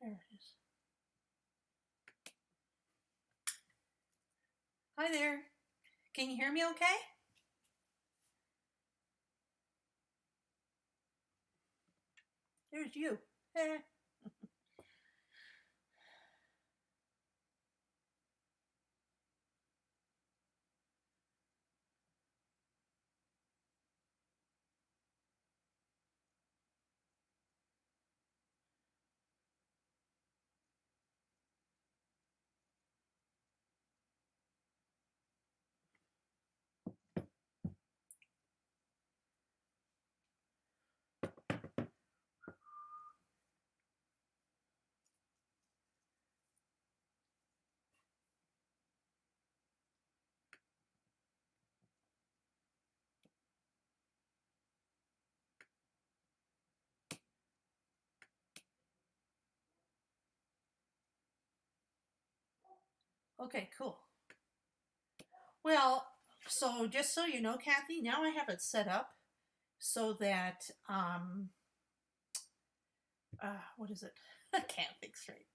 There it is. Hi there. Can you hear me okay? There's you. Okay, cool. Well, so just so you know, Kathy, now I have it set up so that what is it? I can't think straight.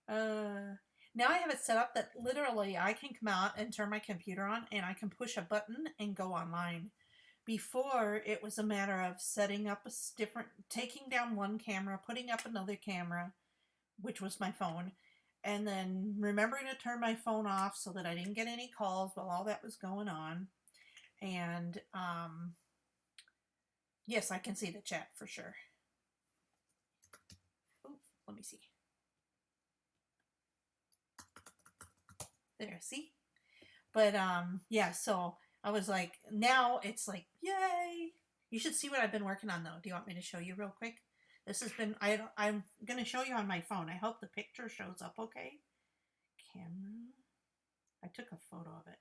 Now I have it set up that literally I can come out and turn my computer on and I can push a button and go online. Before, it was a matter of setting up a different, taking down one camera, putting up another camera, which was my phone, and then remembering to turn my phone off so that I didn't get any calls while all that was going on. And yes, I can see the chat for sure. Ooh, let me see. There, see? But yeah, so I was like, now it's like, yay! You should see what I've been working on though. Do you want me to show you real quick? This has been, I'm going to show you on my phone. I hope the picture shows up okay. Camera. I took a photo of it.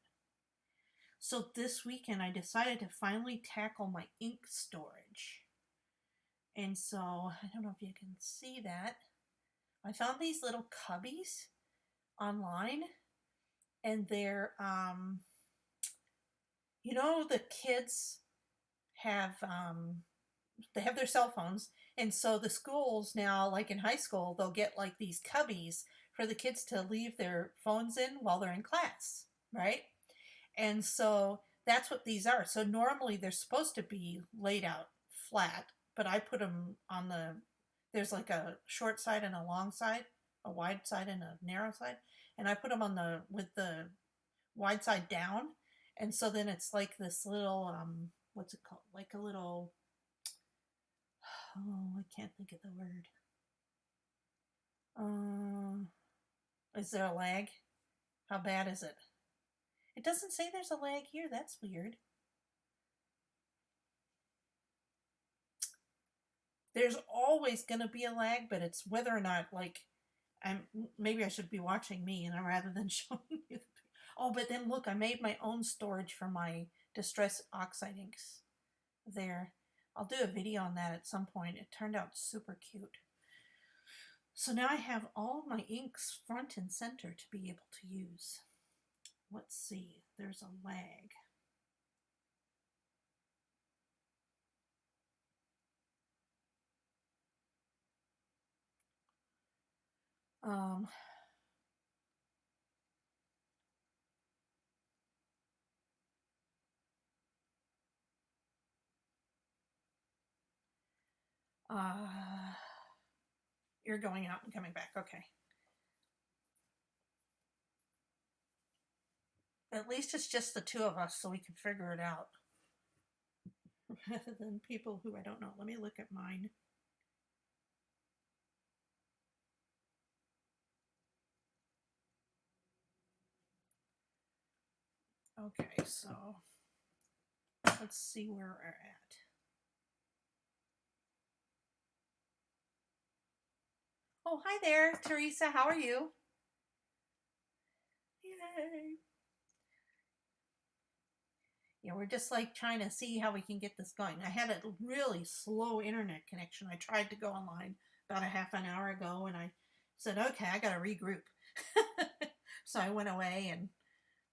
So this weekend I decided to finally tackle my ink storage. And so, I don't know if you can see that. I found these little cubbies online, and they're, you know, the kids have, they have their cell phones, and so the schools now, like in high school, they'll get like these cubbies for the kids to leave their phones in while they're in class, right? And so that's what these are. So normally they're supposed to be laid out flat, but I put them on there's like a short side and a long side, a wide side and a narrow side. And I put them with the wide side down. And so then it's like this little, what's it called? Like a little, oh, I can't think of the word. Is there a lag? How bad is it? It doesn't say there's a lag here. That's weird. There's always going to be a lag, but it's whether or not, like, maybe I should be watching me, you know, rather than showing you. Oh, but then look, I made my own storage for my Distress Oxide inks there. I'll do a video on that at some point. It turned out super cute. So now I have all of my inks front and center to be able to use. Let's see, there's a lag. Um, uh, you're going out and coming back. Okay. At least it's just the two of us so we can figure it out. Rather than people who I don't know. Let me look at mine. Okay, so let's see where we're at. Oh, hi there, Teresa. How are you? Yay. Yeah, we're just like trying to see how we can get this going. I had a really slow internet connection. I tried to go online about a half an hour ago and I said, okay, I got to regroup. So I went away and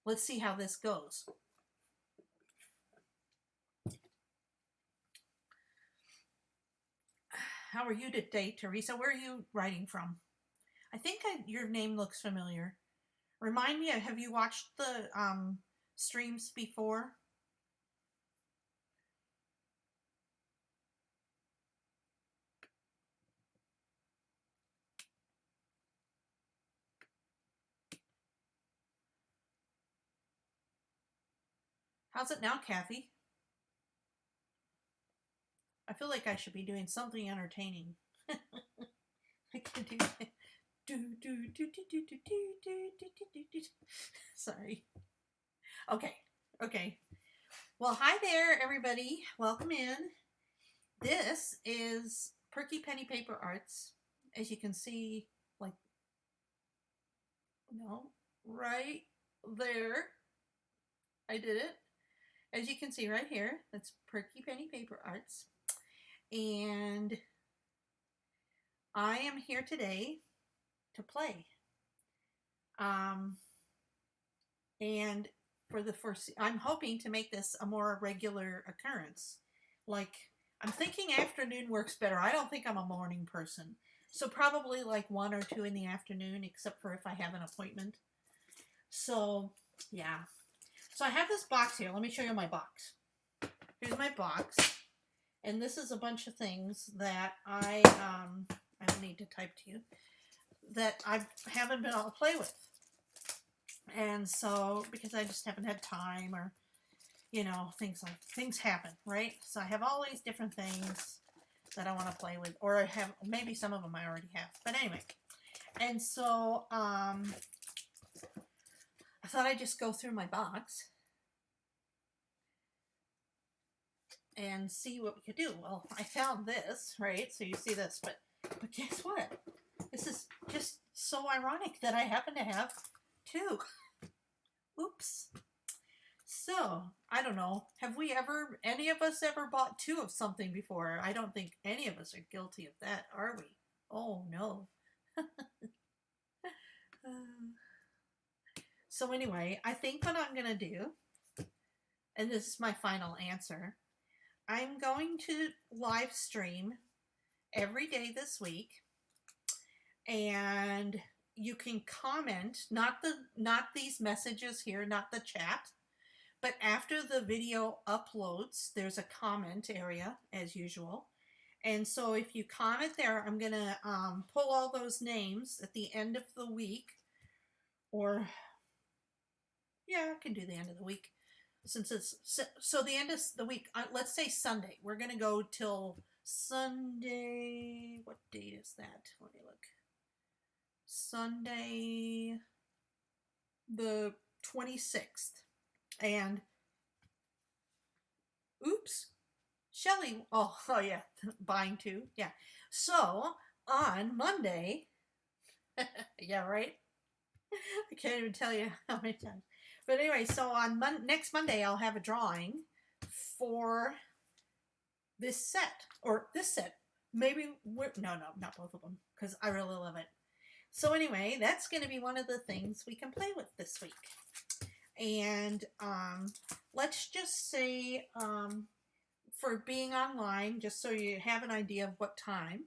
let's see how this goes. How are you today, Teresa? Where are you writing from? I think your name looks familiar. Remind me, have you watched the streams before? How's it now, Kathy? I feel like I should be doing something entertaining. I can do that. Sorry. Okay. Well, hi there, everybody. Welcome in. This is Perky Penny Paper Arts. As you can see, like, no, right there. I did it. As you can see right here, that's Perky Penny Paper Arts. And I am here today to play. And for the first, I'm hoping to make this a more regular occurrence. Like, I'm thinking afternoon works better. I don't think I'm a morning person. So probably like 1 or 2 in the afternoon, except for if I have an appointment. So, yeah. So I have this box here. Let me show you my box. Here's my box. And this is a bunch of things that I don't need to type to you, that I haven't been able to play with. And so, because I just haven't had time, or, you know, things happen, right? So I have all these different things that I want to play with, or I have, maybe some of them I already have. But anyway, and so I thought I'd just go through my box and see what we could do. Well, I found this, right? So you see this, but guess what? This is just so ironic that I happen to have 2. Oops. So, I don't know. Have we ever, any of us ever bought 2 of something before? I don't think any of us are guilty of that, are we? Oh, no. So anyway, I think what I'm going to do, and this is my final answer, I'm going to live stream every day this week, and you can comment, not these messages here, not the chat, but after the video uploads, there's a comment area as usual. And so if you comment there, I'm going to pull all those names at the end of the week, or yeah, I can do the end of the week. Since it's, so the end of the week, let's say Sunday. We're going to go till Sunday. What date is that? Let me look. Sunday the 26th. And, oops, Shelly, oh yeah, buying 2. Yeah. So on Monday, yeah, right? I can't even tell you how many times. But anyway, so on next Monday, I'll have a drawing for this set, or this set. Maybe no, not both of them, because I really love it. So anyway, that's going to be one of the things we can play with this week. And let's just say, for being online, just so you have an idea of what time,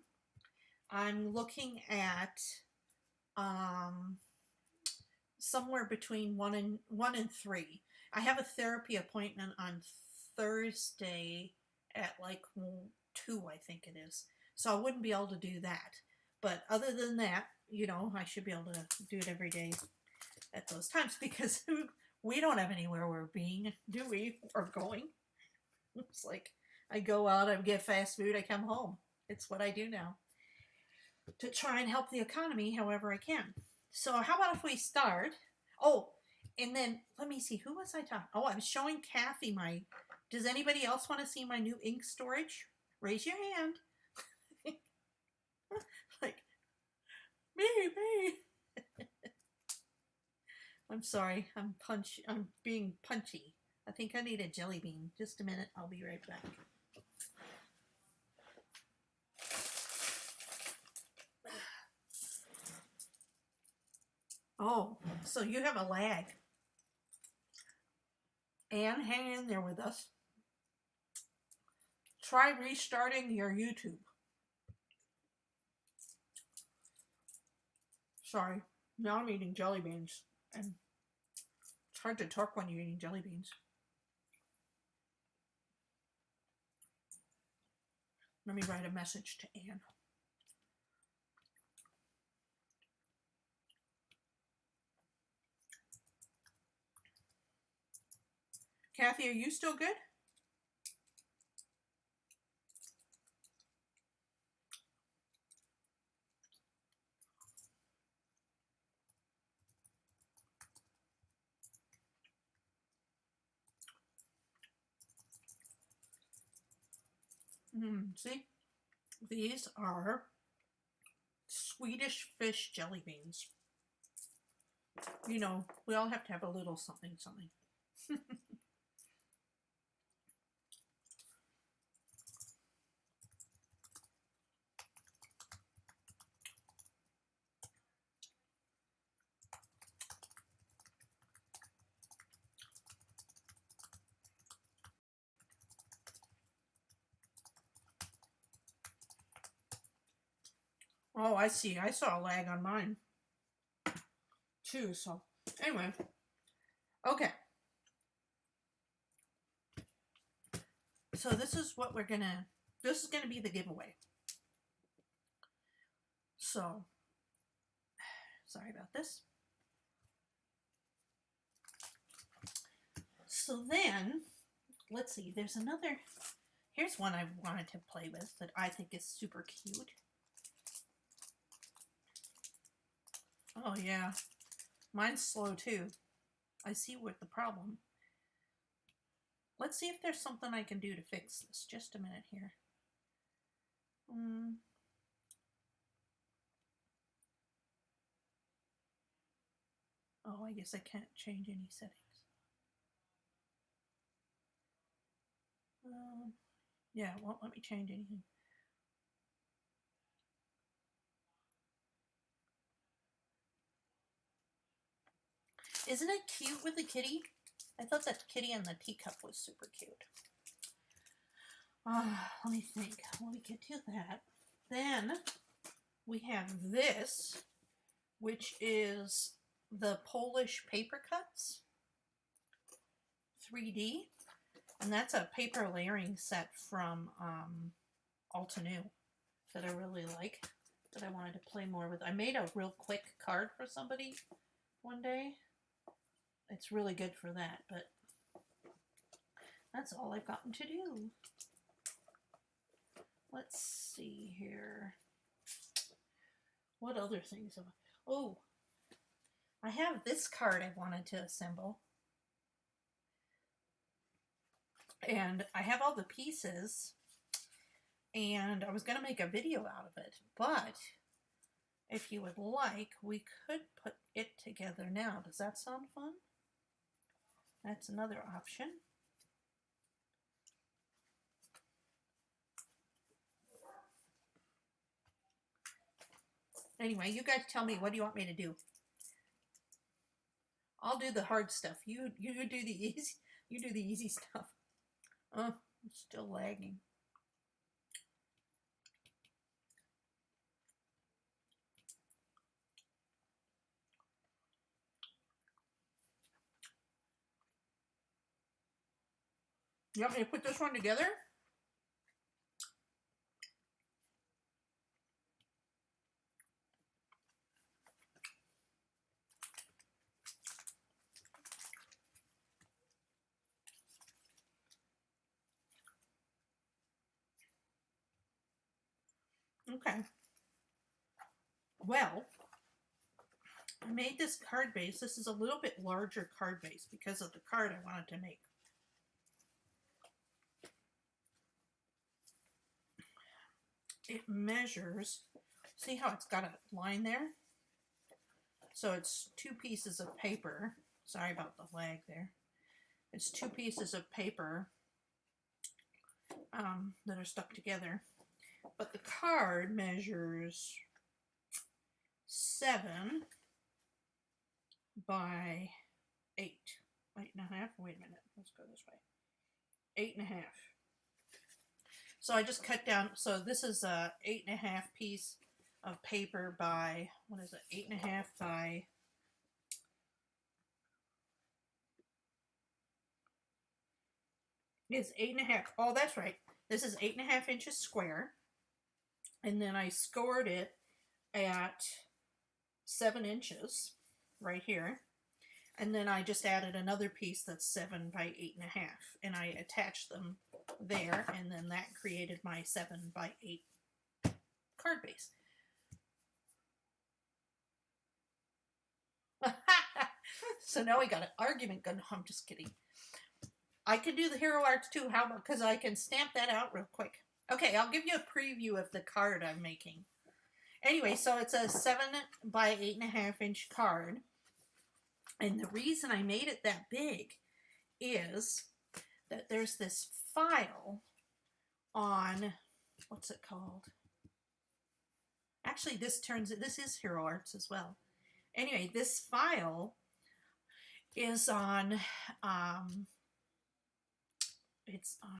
I'm looking at somewhere between 1 and 3. I have a therapy appointment on Thursday at like 2, I think it is. So I wouldn't be able to do that. But other than that, you know, I should be able to do it every day at those times, because we don't have anywhere we're being, do we, or going? It's like I go out, I get fast food, I come home. It's what I do now to try and help the economy however I can. So how about if we start? Oh, and then let me see, who was I talking? Oh, I was showing Kathy my, does anybody else want to see my new ink storage? Raise your hand. Like, me. I'm sorry, I'm being punchy. I think I need a jelly bean. Just a minute, I'll be right back. Oh, so you have a lag. Anne, hang in there with us. Try restarting your YouTube. Sorry. Now I'm eating jelly beans. And it's hard to talk when you're eating jelly beans. Let me write a message to Anne. Kathy, are you still good? See? These are Swedish fish jelly beans. You know, we all have to have a little something, something. Oh, I see. I saw a lag on mine too. So anyway, okay. So this is what this is gonna be the giveaway. So, sorry about this. So then, let's see, here's one I wanted to play with that I think is super cute. Oh yeah, mine's slow too. I see what the problem. Let's see if there's something I can do to fix this. Just a minute here. Oh, I guess I can't change any settings. Yeah, it won't let me change anything. Isn't it cute with the kitty? I thought that kitty and the teacup was super cute. Let me think. When we get to that, then we have this, which is the Polish paper cuts 3D, and that's a paper layering set from Altenew that I really like, that I wanted to play more with. I made a real quick card for somebody one day. It's really good for that, but that's all I've gotten to do. Let's see here. What other things have I... Oh, I have this card I wanted to assemble. And I have all the pieces, and I was going to make a video out of it, but if you would like, we could put it together now. Does that sound fun? That's another option. Anyway, you guys tell me, what do you want me to do? I'll do the hard stuff. You do the easy stuff. Oh, it's still lagging. You want me to put this one together? Okay. Well, I made this card base. This is a little bit larger card base because of the card I wanted to make. It measures, see how it's got a line there? So it's 2 pieces of paper. Sorry about the lag there. It's 2 pieces of paper that are stuck together. But the card measures 7 by 8. 8.5. Wait a minute. Let's go this way. 8.5. So I just cut down. So this is a 8.5 piece of paper by, what is it, 8.5 by, it's 8.5. Oh, that's right. This is 8.5 inches square. And then I scored it at 7 inches right here. And then I just added another piece that's 7 by 8.5. And I attached them there. And then that created my 7 by 8 card base. So now we got an argument going. No, I'm just kidding. I can do the Hero Arts too. How about, because I can stamp that out real quick. Okay, I'll give you a preview of the card I'm making. Anyway, so it's a 7 by 8.5 inch card. And the reason I made it that big is that there's this file on, what's it called? Actually, this is Hero Arts as well. Anyway, this file is on, it's on,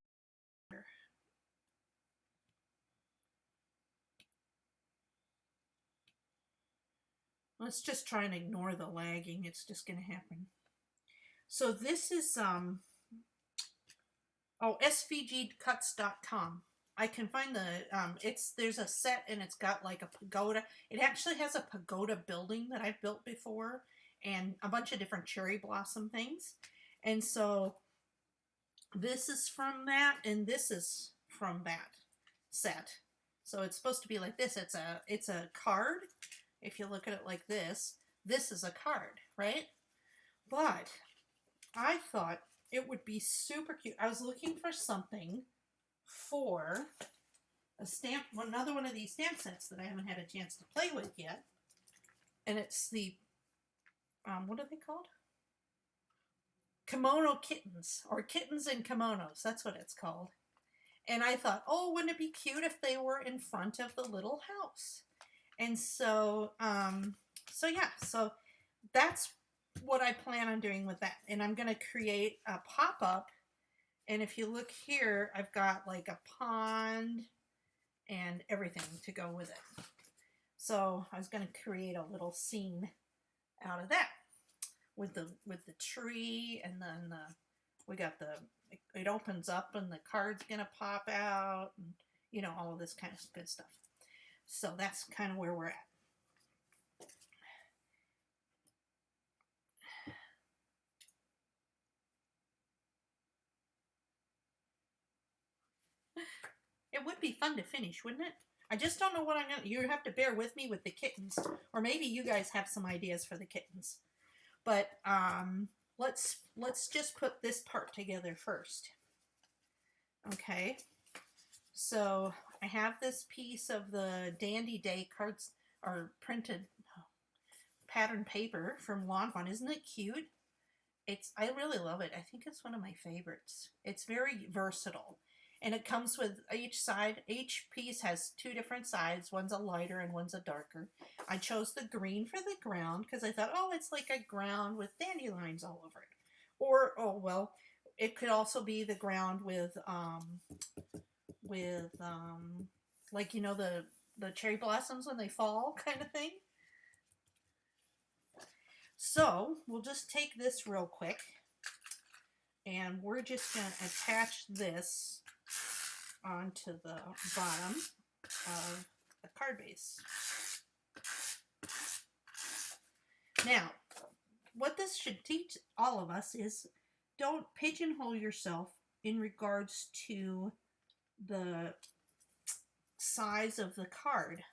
let's just try and ignore the lagging. It's just going to happen. So this is, svgcuts.com. I can find the, there's a set and it's got like a pagoda. It actually has a pagoda building that I've built before and a bunch of different cherry blossom things. And so this is from that and this is from that set. So it's supposed to be like this. It's a card. If you look at it like this is a card, right? But I thought it would be super cute. I was looking for something for a stamp, another one of these stamp sets that I haven't had a chance to play with yet. And it's the, what are they called? Kimono Kittens, or Kittens in Kimonos. That's what it's called. And I thought, oh, wouldn't it be cute if they were in front of the little house? And so, so that's what I plan on doing with that. And I'm going to create a pop-up. And if you look here, I've got like a pond and everything to go with it. So I was going to create a little scene out of that with the tree, and then we got it opens up and the card's going to pop out, and you know, all of this kind of good stuff. So that's kind of where we're at. It would be fun to finish, wouldn't it? I just don't know what I'm going to... You have to bear with me with the kittens. Or maybe you guys have some ideas for the kittens. But let's just put this part together first. Okay. So I have this piece of the Dandy Day cards, or printed pattern paper from Lawn Fawn. Isn't it cute? I really love it. I think it's one of my favorites. It's very versatile. And it comes with each piece has 2 different sides. One's a lighter and one's a darker. I chose the green for the ground because I thought, oh, it's like a ground with dandelions all over it. Or, oh, well, it could also be the ground with like, you know, the cherry blossoms when they fall kind of thing. So we'll just take this real quick and we're just going to attach this onto the bottom of the card base. Now, what this should teach all of us is don't pigeonhole yourself in regards to the size of the card.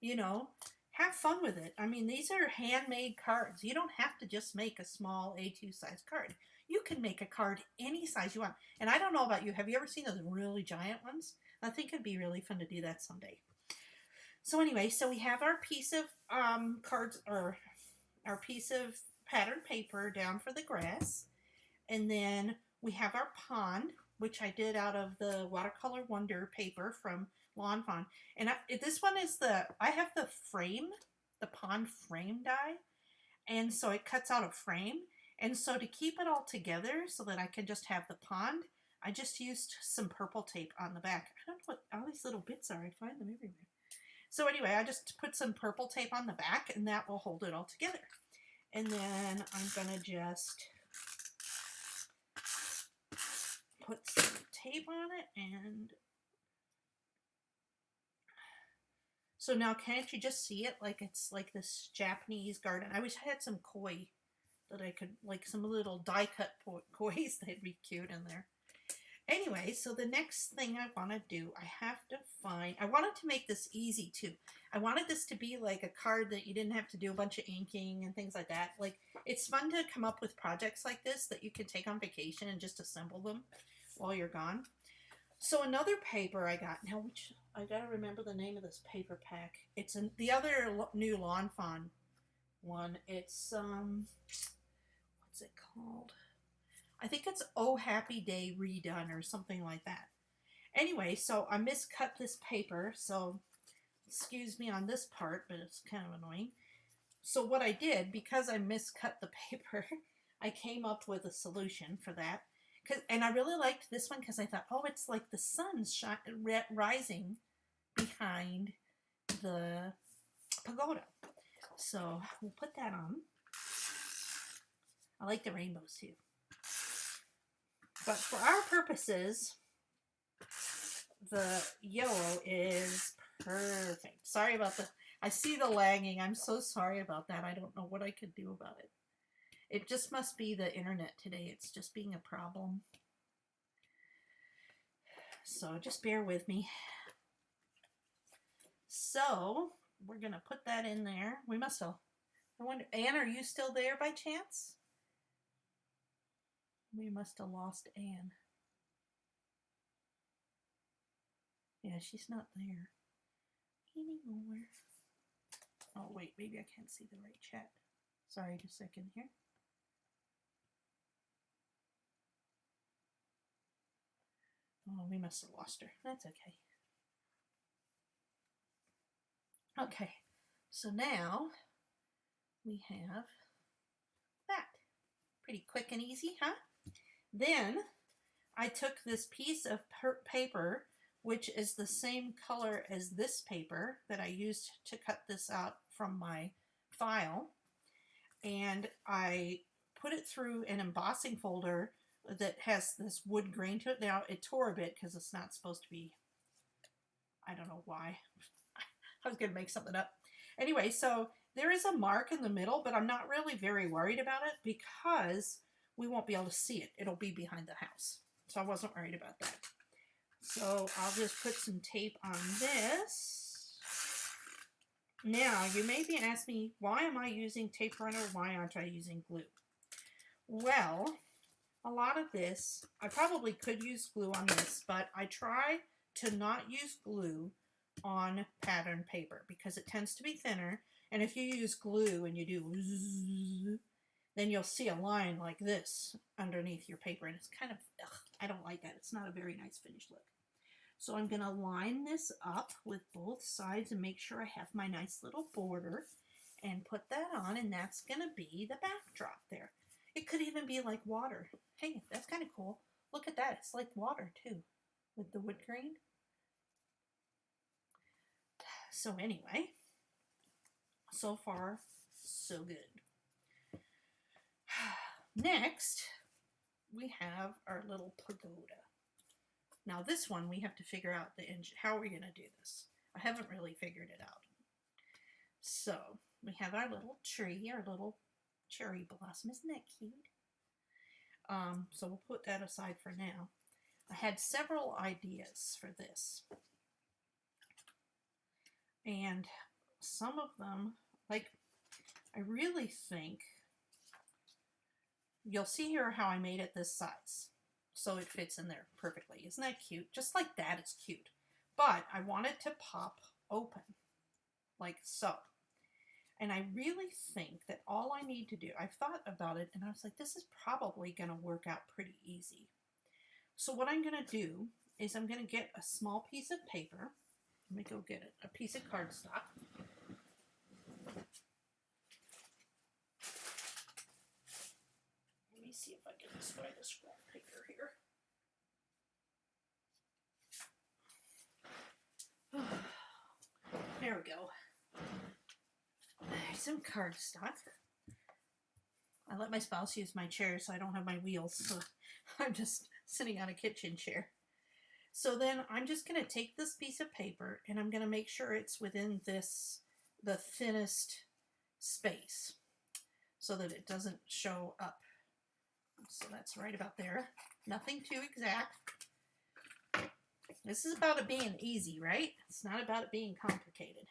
You know, have fun with it. I mean, these are handmade cards. You don't have to just make a small A2 size card. You can make a card any size you want. And I don't know about you. Have you ever seen those really giant ones? I think it'd be really fun to do that someday. So anyway, so we have our piece of cards, or our piece of patterned paper down for the grass. And then we have our pond, which I did out of the Watercolor Wonder paper from Lawn Fawn. And this one is I have the frame, the pond frame die. And so it cuts out a frame. And so to keep it all together so that I can just have the pond, I just used some purple tape on the back. I don't know what all these little bits are. I find them everywhere. So anyway, I just put some purple tape on the back and that will hold it all together. And then I'm gonna just put some tape on it, and so now can't you just see it like it's like this Japanese garden? I wish I had some koi that I could, like some little die cut kois that'd be cute in there. Anyway, so the next thing I want to do, I wanted to make this easy too. I wanted this to be like a card that you didn't have to do a bunch of inking and things like that. Like, it's fun to come up with projects like this that you can take on vacation and just assemble them while you're gone. So another paper I got, now which, I gotta remember the name of this paper pack. It's the other new Lawn Fawn one. It's, what's it called? I think it's Oh Happy Day Redone or something like that. Anyway, so I miscut this paper, so excuse me on this part, but it's kind of annoying. So what I did, because I miscut the paper, I came up with a solution for that. And I really liked this one because I thought, oh, it's like the sun's rising behind the pagoda. So we'll put that on. I like the rainbows too. But for our purposes, the yellow is perfect. Sorry about I see the lagging. I'm so sorry about that. I don't know what I could do about it. It just must be the internet today. It's just being a problem. So just bear with me. So we're going to put that in there. We must have, I wonder, Anne, are you still there by chance? We must have lost Anne. Yeah, she's not there anymore. Oh, wait, maybe I can't see the right chat. Sorry, just a second here. Oh, we must have lost her. That's okay. Okay, so now we have that. Pretty quick and easy, huh? Then I took this piece of paper, which is the same color as this paper that I used to cut this out from my file, and I put it through an embossing folder that has this wood grain to it. Now it tore a bit because it's not supposed to be, I don't know why. I was going to make something up. Anyway, so there is a mark in the middle, but I'm not really very worried about it because we won't be able to see it. It'll be behind the house. So I wasn't worried about that. So I'll just put some tape on this. Now, you may be asking me, why am I using tape runner? Why aren't I using glue? Well, a lot of this, I probably could use glue on this, but I try to not use glue on pattern paper because it tends to be thinner. And if you use glue and you do, then you'll see a line like this underneath your paper. And it's kind of, ugh, I don't like that. It's not a very nice finished look. So I'm going to line this up with both sides and make sure I have my nice little border and put that on, and that's going to be the backdrop there. It could even be like water. Hey, that's kind of cool. Look at that. It's like water too with the wood grain. So anyway, so far, so good. Next, we have our little pagoda. Now this one, we have to figure out the engine. How are we going to do this? I haven't really figured it out. So we have our little tree, our little cherry blossom. Isn't that cute? So we'll put that aside for now. I had several ideas for this. And some of them, like, I really think, you'll see here how I made it this size. So it fits in there perfectly. Isn't that cute? Just like that, it's cute. But I want it to pop open, like so. And I really think that all I need to do, I've thought about it, and I was like, this is probably going to work out pretty easy. So what I'm going to do is I'm going to get a small piece of paper. Let me go get it. A piece of cardstock. Let me see if I can destroy the scrap paper here. There we go. Some cardstock. I let my spouse use my chair so I don't have my wheels, so I'm just sitting on a kitchen chair. So then I'm just going to take this piece of paper and I'm going to make sure it's within the thinnest space so that it doesn't show up. So that's right about there. Nothing too exact. This is about it being easy, right? It's not about it being complicated.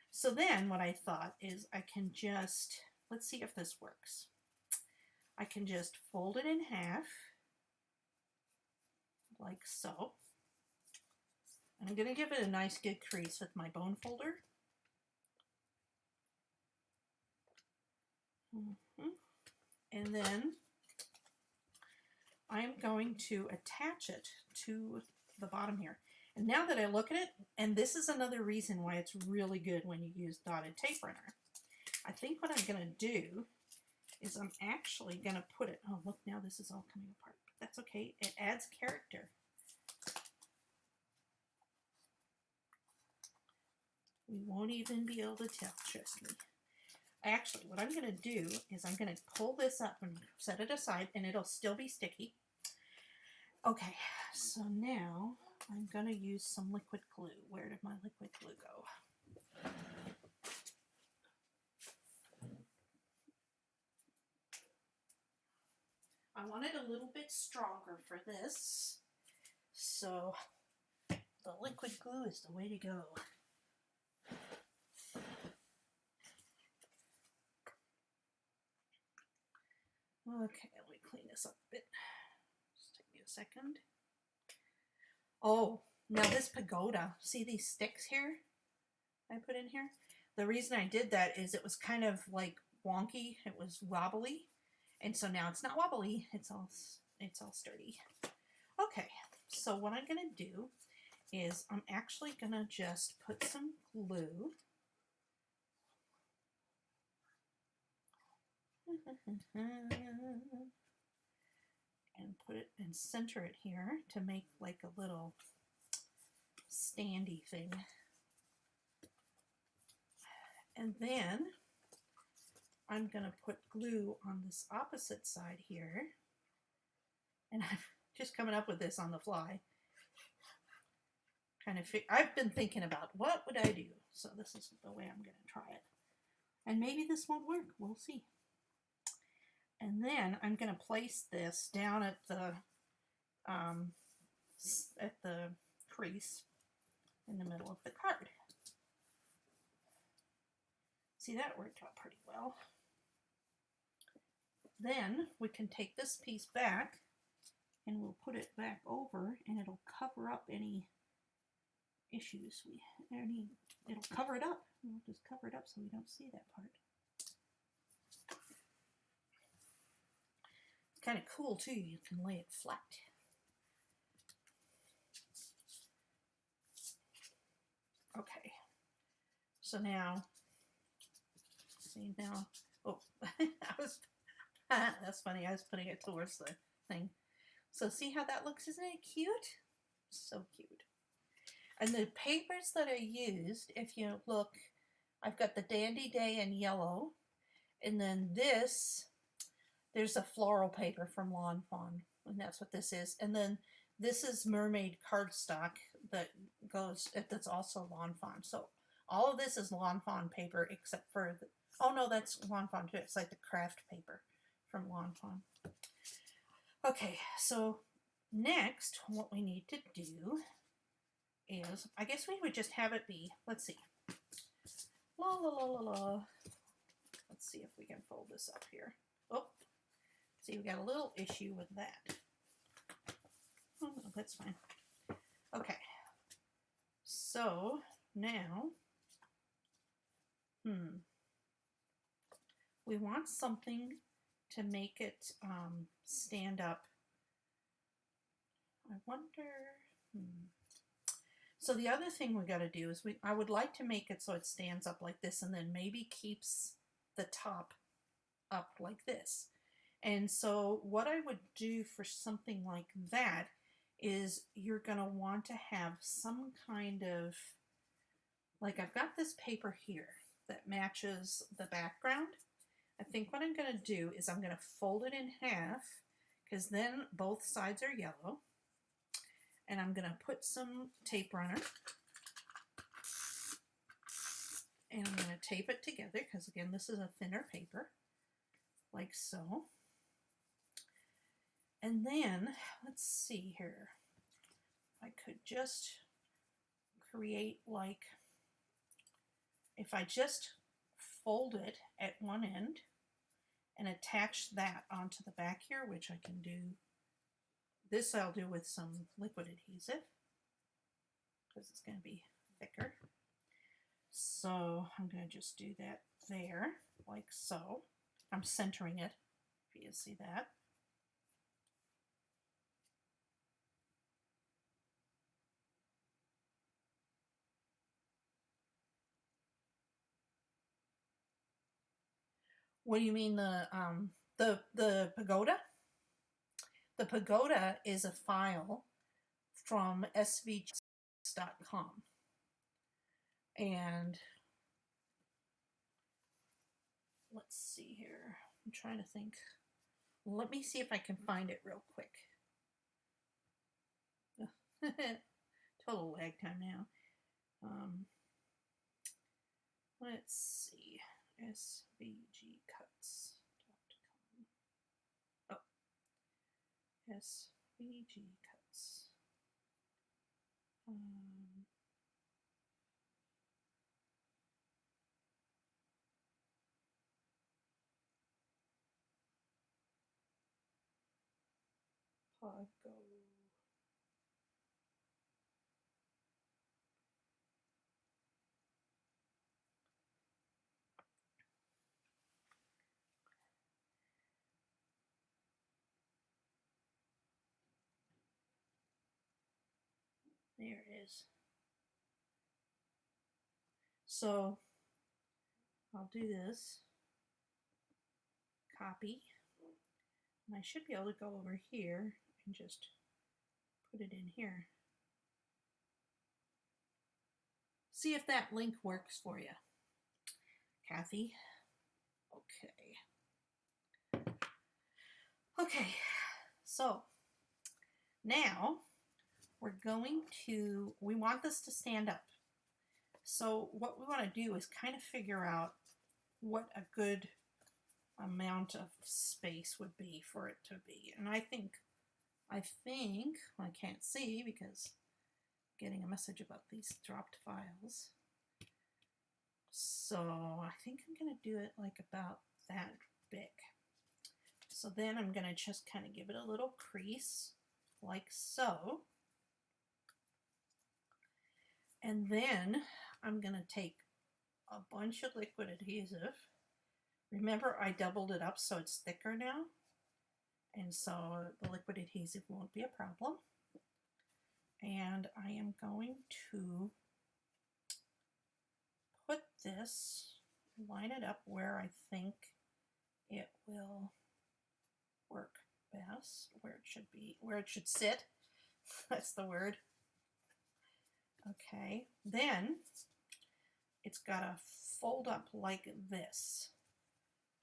So then what I thought is I can just, let's see if this works. I can just fold it in half, like so. And I'm going to give it a nice good crease with my bone folder. And then I'm going to attach it to the bottom here. And now that I look at it, and this is another reason why it's really good when you use dotted tape runner, I think what I'm going to do is I'm actually going to put it, oh look, now this is all coming apart, but that's okay, it adds character. We won't even be able to tell, trust me. Actually, what I'm going to do is I'm going to pull this up and set it aside, and it'll still be sticky. Okay, so now I'm going to use some liquid glue. Where did my liquid glue go? I want it a little bit stronger for this, so the liquid glue is the way to go. Okay, let me clean this up a bit. Just take me a second. Oh, now this pagoda, see these sticks here I put in here? The reason I did that is it was kind of like wonky. It was wobbly. And so now it's not wobbly. It's all sturdy. Okay, so what I'm going to do is I'm actually going to just put some glue. And put it and center it here to make like a little standy thing. And then I'm going to put glue on this opposite side here. And I'm just coming up with this on the fly. I've been thinking about what would I do. So this is the way I'm going to try it. And maybe this won't work. We'll see. And then I'm going to place this down at the crease in the middle of the card. See, that worked out pretty well. Then we can take this piece back and we'll put it back over and it'll cover up any issues. It'll cover it up. We'll just cover it up so we don't see that part. It's kind of cool too. You can lay it flat. Okay. So now, see now, oh, that's funny. I was putting it towards the thing. So see how that looks? Isn't it cute? So cute. And the papers that I used, if you look, I've got the Dandy Day in yellow. And then there's a floral paper from Lawn Fawn. And that's what this is. And then this is mermaid cardstock that's also Lawn Fawn. So all of this is Lawn Fawn paper except for, oh no, that's Lawn Fawn too. It's like the craft paper from Lawn Fawn. Okay, so next what we need to do is, I guess we would just have it be, let's see. La la la la la. Let's see if we can fold this up here. Oh, see, we got a little issue with that. Oh, no, that's fine. Okay, so now, we want something to make it stand up. I wonder, So the other thing we got to do is I would like to make it so it stands up like this and then maybe keeps the top up like this. And so what I would do for something like that is you're going to want to have some kind of like I've got this paper here that matches the background. I think what I'm going to do is I'm going to fold it in half because then both sides are yellow. And I'm going to put some tape runner. And I'm going to tape it together because, again, this is a thinner paper, like so. And then, let's see here. I could just create like, if I just fold it at one end and attach that onto the back here, which I can do. This I'll do with some liquid adhesive because it's going to be thicker. So I'm going to just do that there, like so. I'm centering it, if you see that. What do you mean the pagoda? The pagoda is a file from svg.com. And let's see here. I'm trying to think. Let me see if I can find it real quick. Total lag time now. Let's see. svgcuts.com. Oh. svgcuts. Pago. There it is. So I'll do this. Copy. And I should be able to go over here and just put it in here. See if that link works for you, Kathy. Okay. Okay, so now we're going to, we want this to stand up. So what we want to do is kind of figure out what a good amount of space would be for it to be. And I think, I can't see because I'm getting a message about these dropped files. So I think I'm going to do it like about that big. So then I'm going to just kind of give it a little crease like so. And then I'm going to take a bunch of liquid adhesive. Remember, I doubled it up so it's thicker now. And so the liquid adhesive won't be a problem. And I am going to put this, line it up where I think it will work best, where it should be, where it should sit. That's the word. Okay, then it's got to fold up like this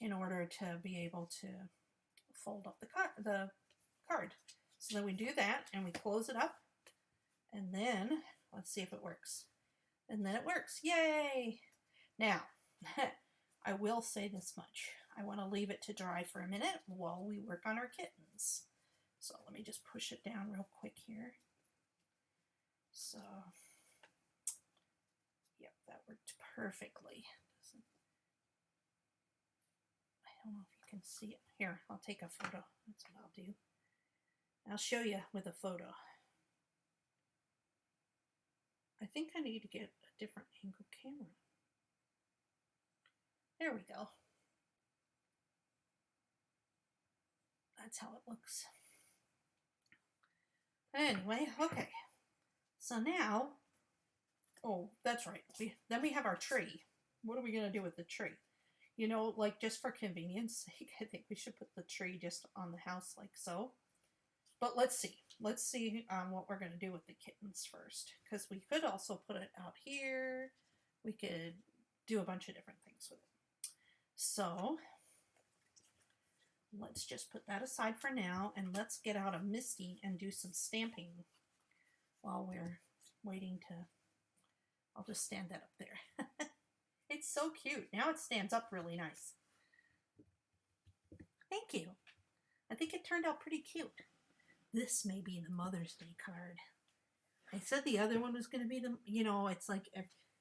in order to be able to fold up the card. So then we do that and we close it up, and then let's see if it works. And then it works. Yay! Now, I will say this much. I want to leave it to dry for a minute while we work on our kittens. So let me just push it down real quick here. So, yep, that worked perfectly. I don't know if you can see it. Here, I'll take a photo. That's what I'll do. I'll show you with a photo. I think I need to get a different angle camera. There we go. That's how it looks. Anyway, okay. So now, oh, that's right. Then we have our tree. What are we going to do with the tree? You know, like just for convenience sake, I think we should put the tree just on the house like so. But let's see. Let's see what we're going to do with the kittens first. Because we could also put it out here. we could do a bunch of different things with it. So let's just put that aside for now, and let's get out a Misty and do some stamping while we're waiting to, I'll just stand that up there. It's so cute. Now it stands up really nice. Thank you. I think it turned out pretty cute. This may be the Mother's Day card. I said the other one was going to be the, you know, it's like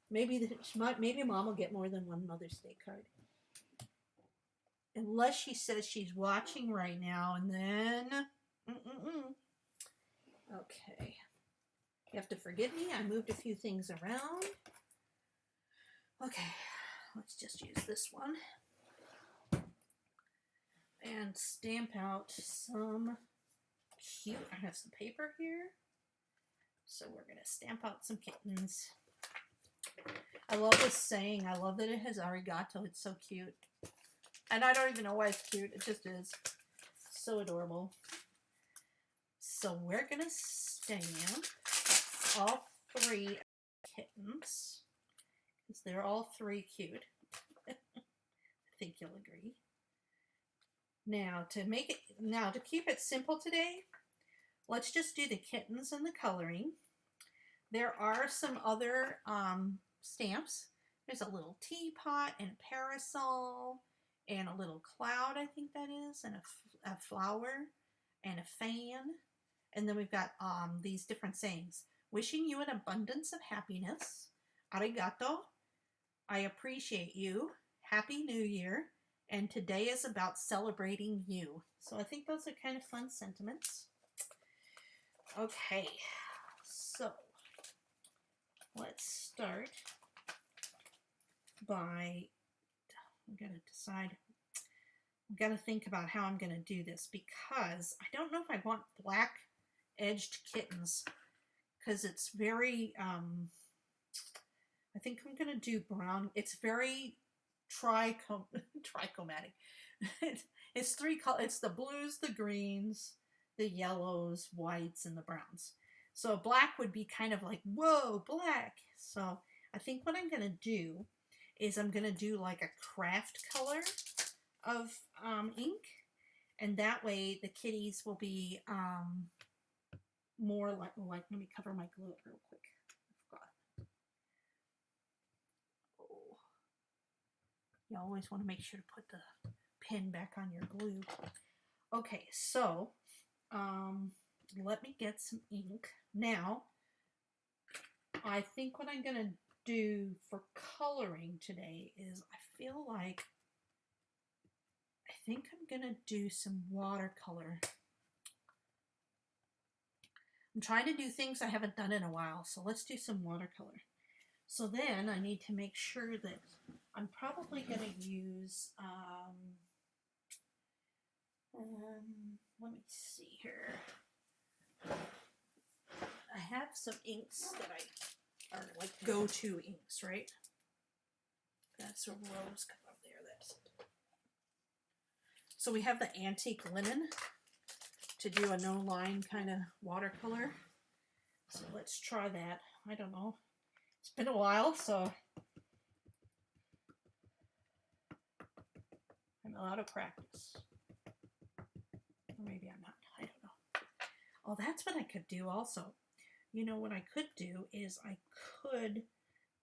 maybe Mom will get more than one Mother's Day card. Unless she says she's watching right now, and then, Okay. You have to forgive me. I moved a few things around. Okay. Let's just use this one. And stamp out some cute, I have some paper here. So we're going to stamp out some kittens. I love this saying. I love that it has arigato. It's so cute. And I don't even know why it's cute. It just is. So adorable. So we're going to stamp all 3 kittens. Because they're all 3 cute. I think you'll agree. Now to keep it simple today, let's just do the kittens and the coloring. There are some other stamps. There's a little teapot and a parasol and a little cloud, I think that is, and a flower and a fan. And then we've got these different sayings. Wishing you an abundance of happiness. Arigato. I appreciate you. Happy New Year. And today is about celebrating you. So I think those are kind of fun sentiments. Okay, so let's start by, I'm going to decide, I'm going to think about how I'm going to do this, because I don't know if I want black edged kittens, because it's very, I think I'm going to do brown. It's very trichromatic. It's 3 colors. It's the blues, the greens, the yellows, whites, and the browns. So black would be kind of like, whoa, black. So I think what I'm going to do is I'm going to do like a craft color of ink. And that way the kitties will be more like, let me cover my glue real quick. You always want to make sure to put the pin back on your glue. Okay, so let me get some ink. Now, I think what I'm going to do for coloring today is I think I'm going to do some watercolor. I'm trying to do things I haven't done in a while, so let's do some watercolor. So then I need to make sure that I'm probably going to use, let me see here. I have some inks that are like go-to inks, right? That's a rose color there. That's it. So we have the antique linen to do a no-line kind of watercolor. So let's try that. I don't know. It's been a while, so I'm out of practice. Or maybe I'm not. I don't know. Oh, that's what I could do also. You know what I could do is I could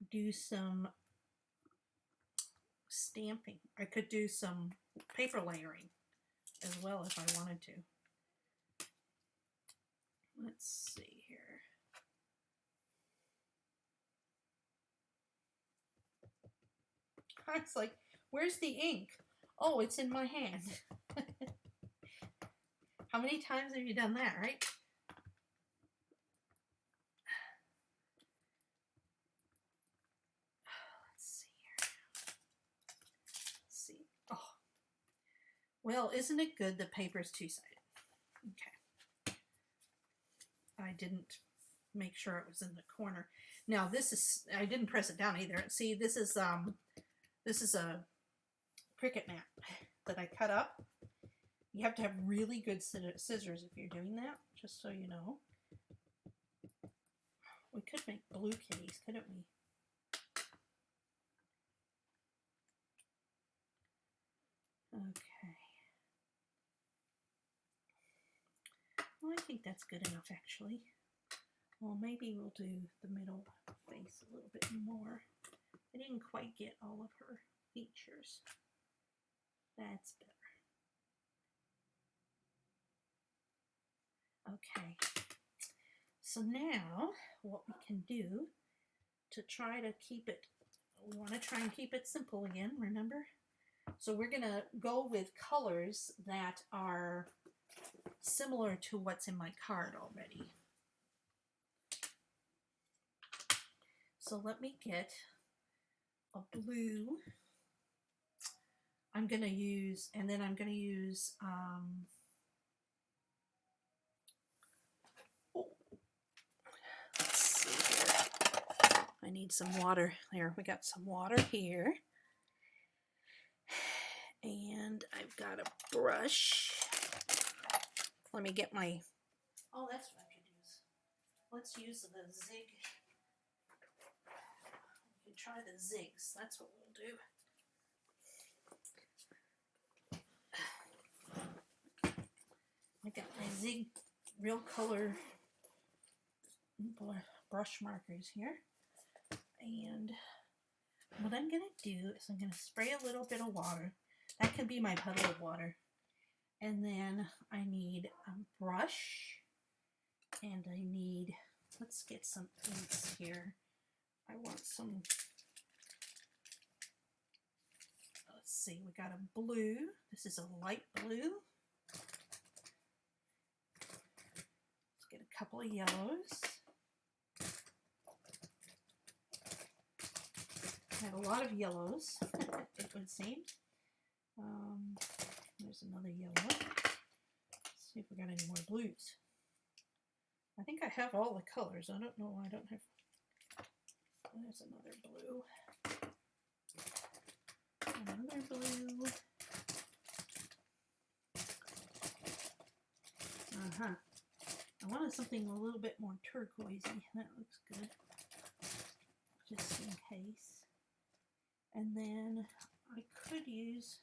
do some stamping. I could do some paper layering as well if I wanted to. Let's see here. I was like, where's the ink? Oh, it's in my hand. How many times have you done that, right? Let's see here. Let's see. Oh. Well, isn't it good the paper's two-sided? Okay. I didn't make sure it was in the corner. Now this is, I didn't press it down either. See, this is a Cricut mat that I cut up. You have to have really good scissors if you're doing that, just so you know. We could make blue kitties, couldn't we? Okay. Well, I think that's good enough, actually. Well, maybe we'll do the middle face a little bit more. I didn't quite get all of her features. That's better. Okay. So now what we can do to try to keep it, we want to try and keep it simple again, remember? So we're going to go with colors that are similar to what's in my card already. So let me get a blue. I'm going to use, and then I'm going to use, let's see here. I need some water. There, we got some water here. And I've got a brush. Let me get my, oh, that's what I could use. Let's use the zig. We can try the zigs. That's what we'll do. I got my zig real color brush markers here. And what I'm going to do is I'm going to spray a little bit of water. That can be my puddle of water. And then I need a brush. And I need, let's get some inks here. I want some, let's see, we got a blue. This is a light blue. Let's get a couple of yellows. I have a lot of yellows, it would seem. There's another yellow. Let's see if we got any more blues. I think I have all the colors. I don't know why I don't have. There's another blue. Another blue. I wanted something a little bit more turquoisey. That looks good. Just in case. And then I could use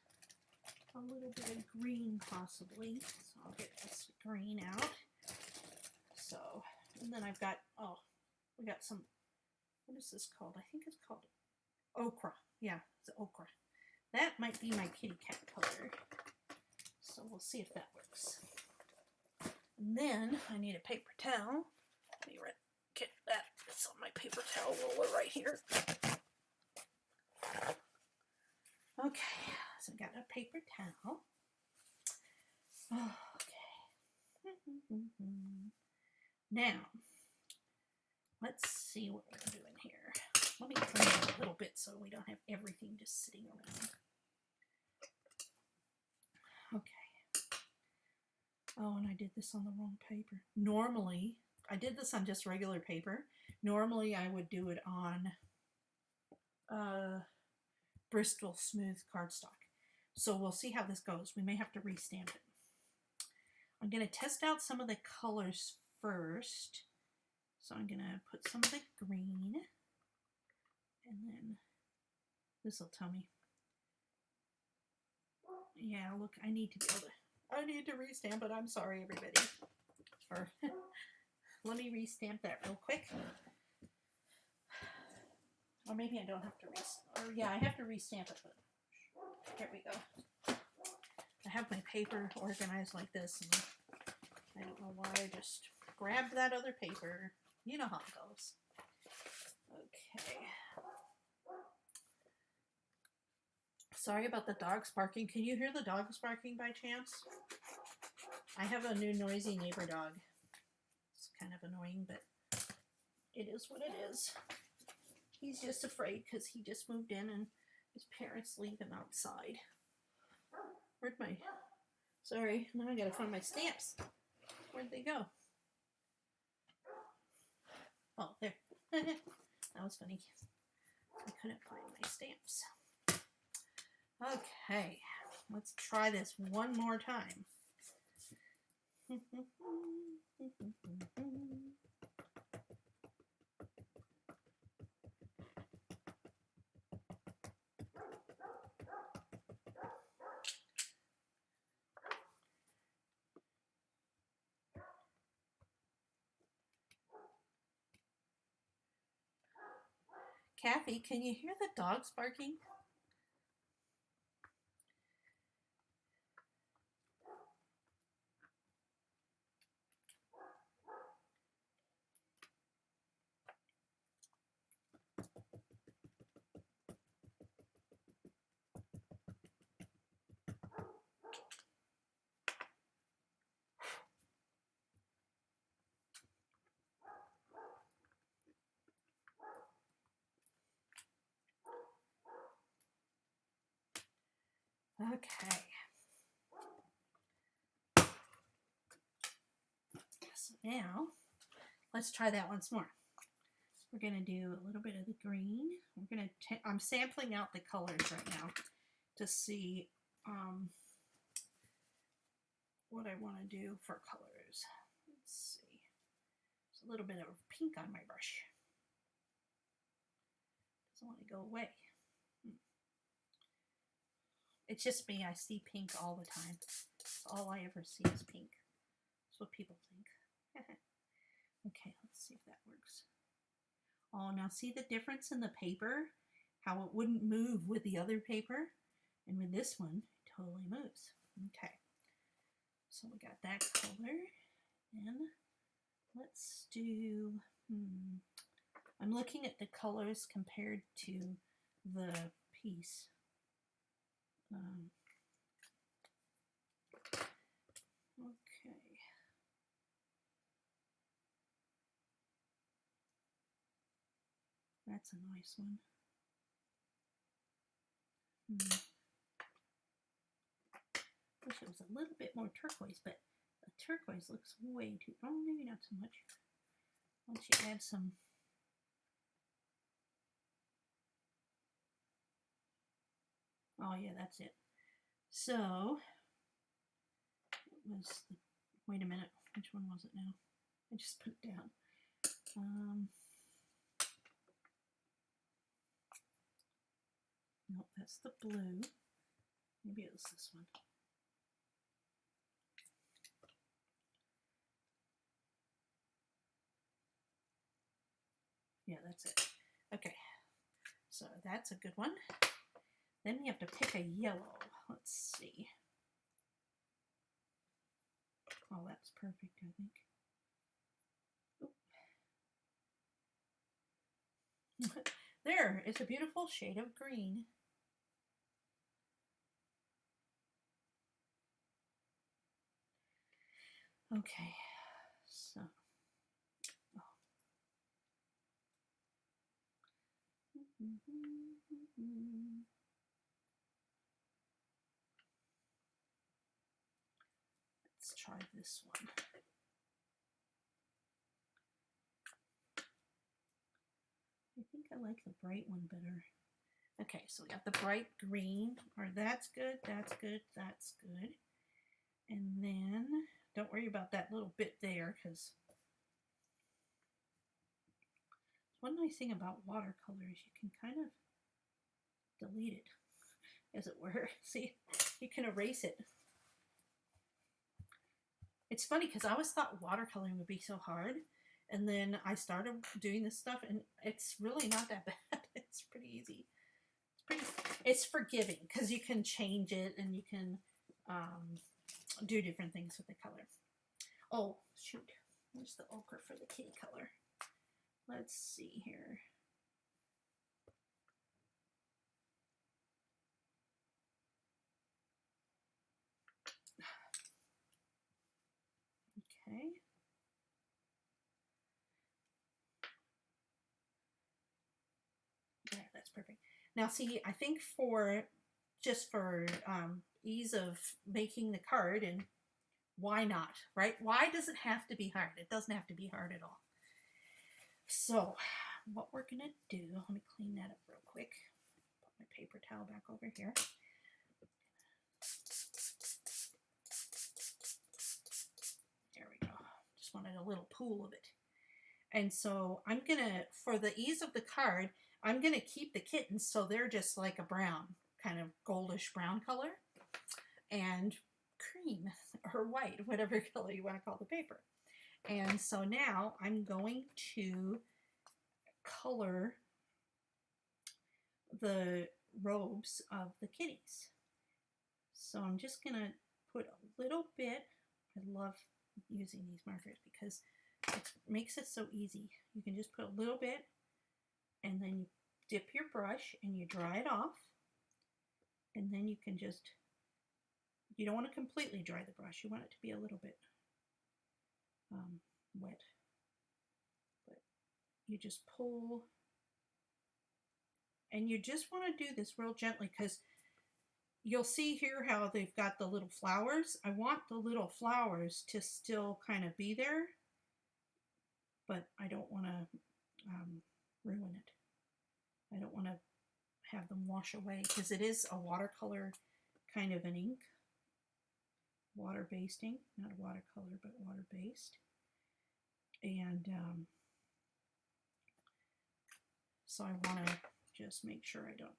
a little bit of green possibly. So I'll get this green out. So, and then I've got, oh, we got some, what is this called? I think it's called ochre. Yeah, it's ochre. That might be my kitty cat color. So we'll see if that works. And then I need a paper towel. Let me get that. It's on my paper towel roller right here. Okay, so I got a paper towel. Okay. Now, let's see what we're doing here. Let me clean it a little bit so we don't have everything just sitting around. Okay. Oh, and I did this on the wrong paper. Normally, I did this on just regular paper. Normally, I would do it on Bristol Smooth cardstock. So we'll see how this goes. We may have to restamp it. I'm going to test out some of the colors first. So I'm going to put some of the green. And then this will tell me. Yeah, look, I need to be able to. I need to restamp it. I'm sorry, everybody. Let me restamp that real quick. Or maybe I don't have to restamp. Or yeah, I have to restamp it. But here we go. I have my paper organized like this, and I don't know why I just grabbed that other paper. You know how it goes. Okay. Sorry about the dogs barking. Can you hear the dogs barking by chance? I have a new noisy neighbor dog. It's kind of annoying, but it is what it is. He's just afraid because he just moved in and his parents leave him outside. Where'd my... Sorry, now I gotta find my stamps. Where'd they go? Oh, there. That was funny. I couldn't find my stamps. Okay, let's try this one more time. Kathy, can you hear the dogs barking? Okay. So now, let's try that once more. We're going to do a little bit of the green. We're going to, I'm sampling out the colors right now to see what I want to do for colors. Let's see. There's a little bit of pink on my brush. Doesn't want to go away. It's just me. I see pink all the time. All I ever see is pink. That's what people think. Okay, let's see if that works. Oh, now see the difference in the paper? How it wouldn't move with the other paper? And with this one, it totally moves. Okay, so we got that color. And let's do, I'm looking at the colors compared to the piece. Okay. That's a nice one. Wish it was a little bit more turquoise, but the turquoise looks way too, oh, maybe not so much. Once you add some, oh yeah, that's it. So, it was the, wait a minute, which one was it now? I just put it down. Nope, that's the blue. Maybe it was this one. Yeah, that's it. Okay, so that's a good one. Then we have to pick a yellow. Let's see. Oh, that's perfect, I think. There, it's a beautiful shade of green. Okay, so. Let's try this one. I think I like the bright one better. Okay, so we got the bright green, or that's good, that's good, that's good. And then, don't worry about that little bit there, because one nice thing about watercolor is you can kind of delete it, as it were. See, you can erase it. It's funny because I always thought watercoloring would be so hard, and then I started doing this stuff, and it's really not that bad. It's pretty easy. It's forgiving because you can change it and you can do different things with the color. Oh, shoot. Where's the ochre for the kitty color? Let's see here. Okay. Yeah, that's perfect. Now see, I think just for ease of making the card, and why not, right? Why does it have to be hard? It doesn't have to be hard at all. So what we're gonna do, let me clean that up real quick. Put my paper towel back over here. There we go. Just wanted a little pool of it. And so I'm gonna, for the ease of the card, I'm gonna keep the kittens so they're just like a brown, kind of goldish brown color, and cream or white, whatever color you want to call the paper. And so now I'm going to color the robes of the kitties. So I'm just going to put a little bit. I love using these markers because it makes it so easy. You can just put a little bit and then you dip your brush and you dry it off. And then you can just, you don't want to completely dry the brush. You want it to be a little bit wet. But you just pull. And you just want to do this real gently because you'll see here how they've got the little flowers. I want the little flowers to still kind of be there, but I don't want to ruin it. I don't want to have them wash away because it is a watercolor kind of an ink. Water-based ink, not watercolor, but water-based. And so I want to just make sure I don't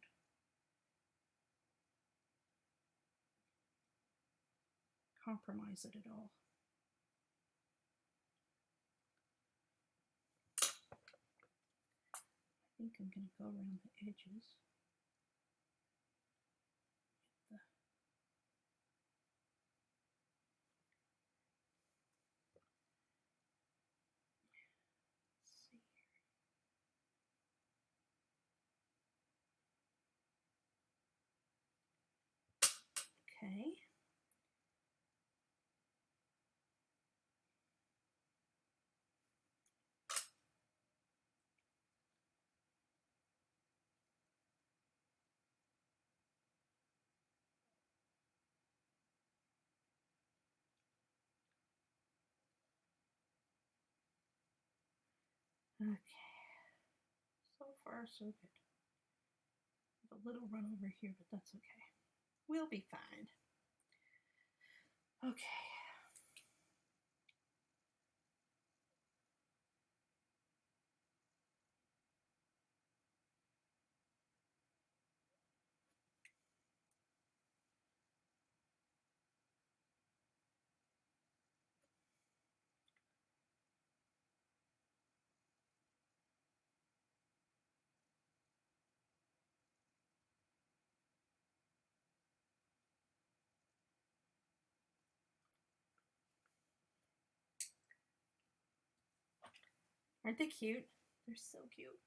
compromise it at all. I think I'm going to go around the edges. Okay. Okay. So far, so good. A little run over here, but that's okay. We'll be fine. Okay. Aren't they cute? They're so cute.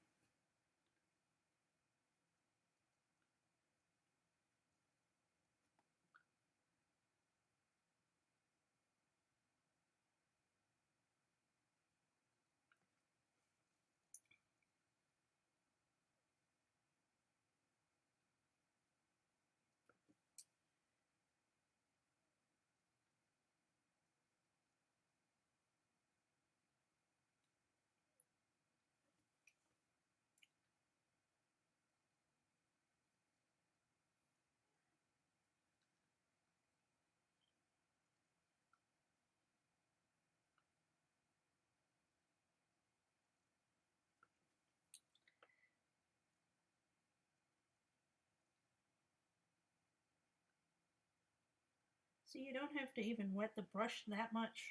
So you don't have to even wet the brush that much.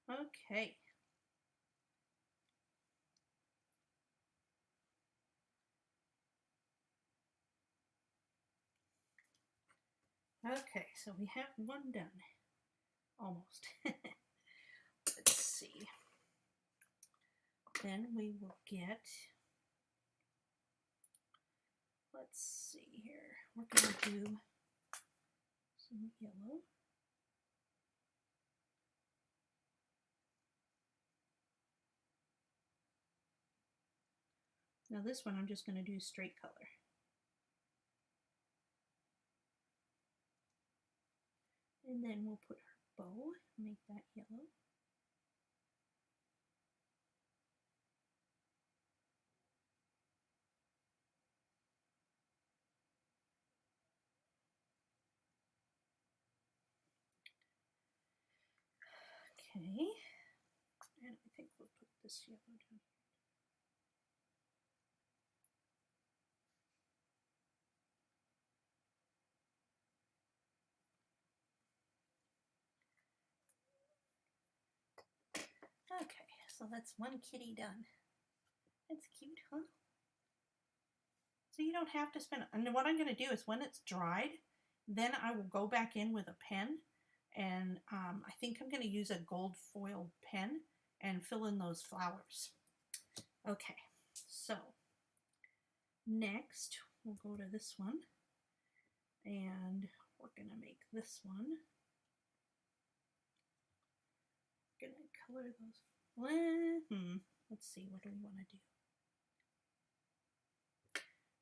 Okay. Okay, so we have one done. Almost. Let's see. Then we will get, let's see here. We're going to do some yellow. Now this one I'm just going to do straight color. And then we'll put her bow, make that yellow. Okay, and I think we'll put this yellow down here. Okay, so that's one kitty done. That's cute, huh? So you don't have to spend, and what I'm going to do is when it's dried, then I will go back in with a pen, and I think I'm going to use a gold foil pen and fill in those flowers. Okay, so next we'll go to this one, and we're going to make this one. We're going to color those. Let's see, what do we want to do?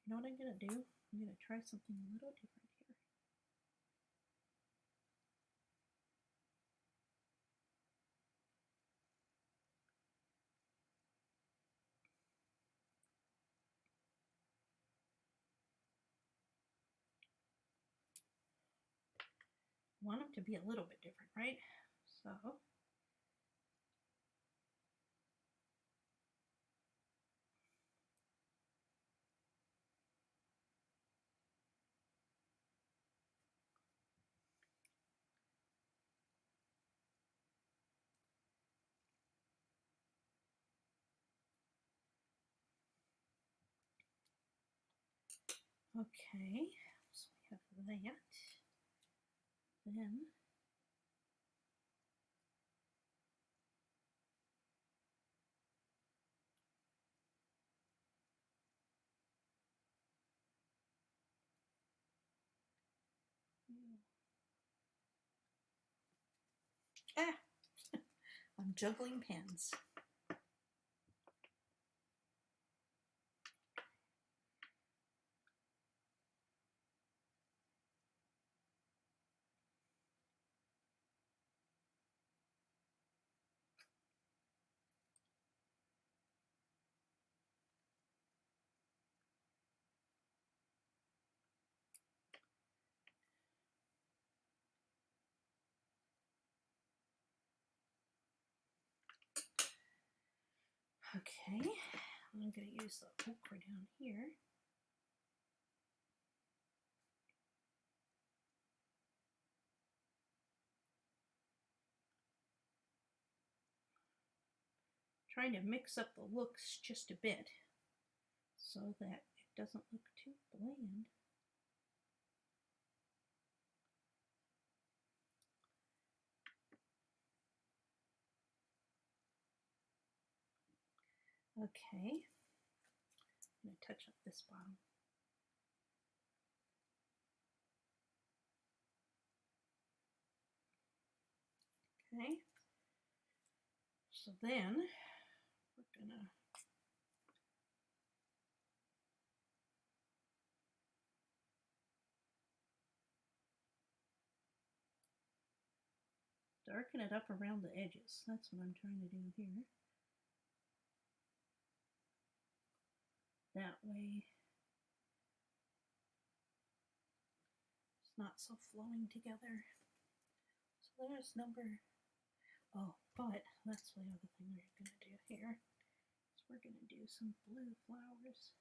You know what I'm going to do? I'm going to try something a little different here. Want them to be a little bit different, right? So okay, so we have that. Then I'm juggling pens. Okay, I'm going to use the ochre down here. Trying to mix up the looks just a bit so that it doesn't look too bland. Okay, I'm going to touch up this bottom. Okay, so then we're going to darken it up around the edges. That's what I'm trying to do here. That way it's not so flowing together. So there's number, oh, but that's the other thing we're going to do here. So we're going to do some blue flowers.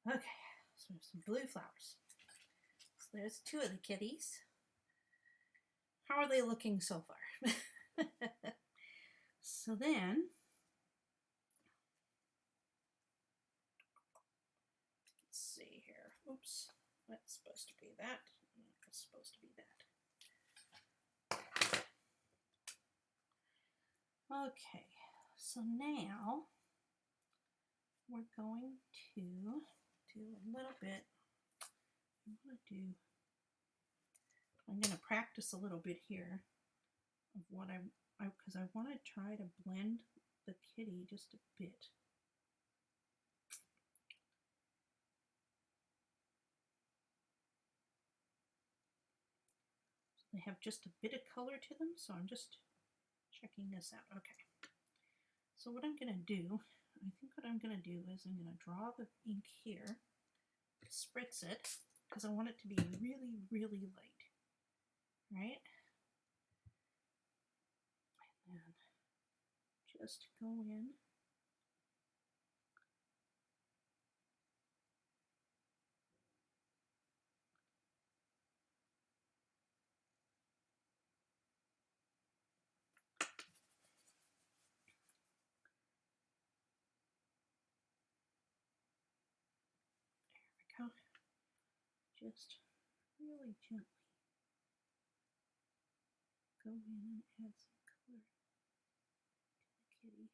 Okay, so some blue flowers. So there's two of the kitties. How are they looking so far? So then, let's see here. Oops, that's supposed to be that. That's supposed to be that. Okay, so now we're going to do a little bit. I'm going to practice a little bit here of what because I want to try to blend the kitty just a bit. They have just a bit of color to them, so I'm just checking this out. Okay. So what I'm going to do, I think what I'm going to do is I'm going to draw the ink here, spritz it, because I want it to be really, really light, right? And then just go in. There we go. Just really gently go in and add some color to the kitty.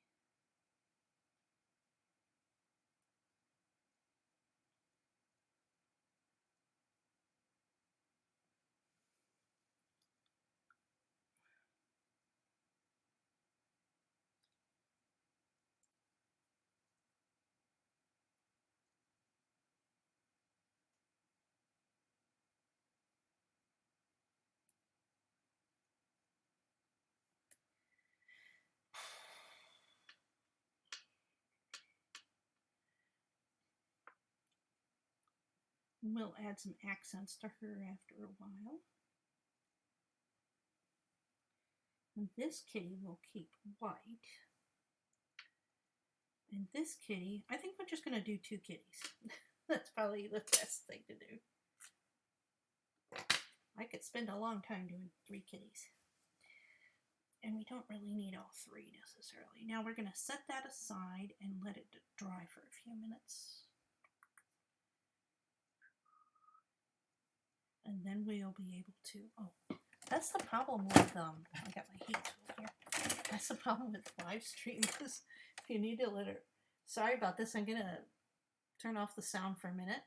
And we'll add some accents to her after a while. And this kitty will keep white. And this kitty, I think we're just going to do 2 kitties. That's probably the best thing to do. I could spend a long time doing 3 kitties. And we don't really need all 3 necessarily. Now we're going to set that aside and let it dry for a few minutes. And then we'll be able to, oh, that's the problem with, I got my heat tool here. That's the problem with live stream is if you need to let it, sorry about this, I'm going to turn off the sound for a minute.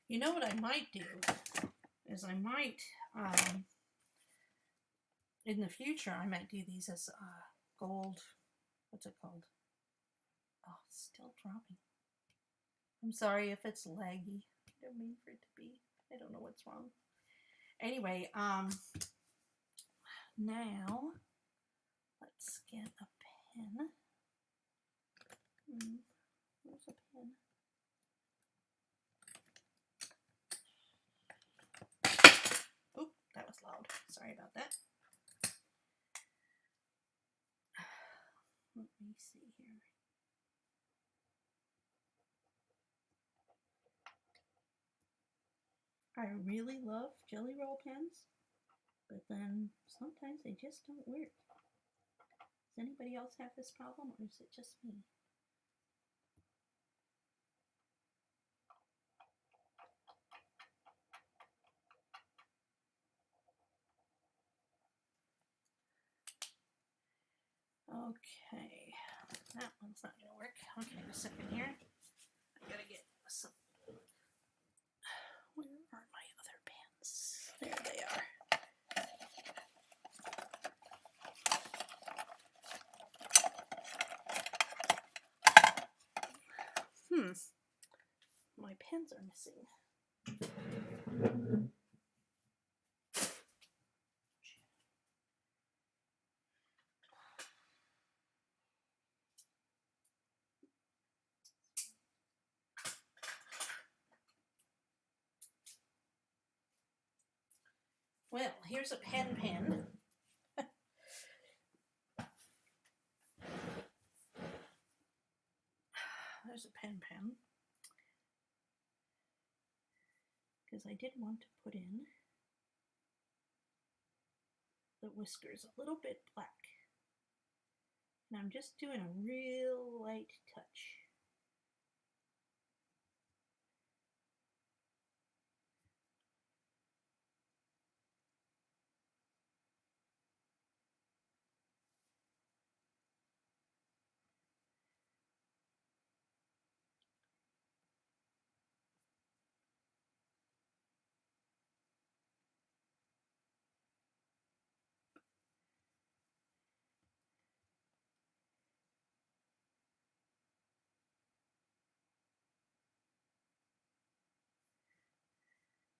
You know what I might do is I might, in the future, I might do these as gold, what's it called? Oh, it's still dropping. I'm sorry if it's laggy. I don't mean for it to be. I don't know what's wrong. Anyway, now let's get a pen. Where's a pen? Oop, that was loud. Sorry about that. Let me see here. I really love Jelly Roll pens, but then sometimes they just don't work. Does anybody else have this problem, or is it just me? Okay, that one's not gonna work. Okay, a second here. I gotta get some. Where are my other pens? There they are. My pens are missing. Well, here's a pen. pen because I did want to put in the whiskers a little bit black. And I'm just doing a real light touch.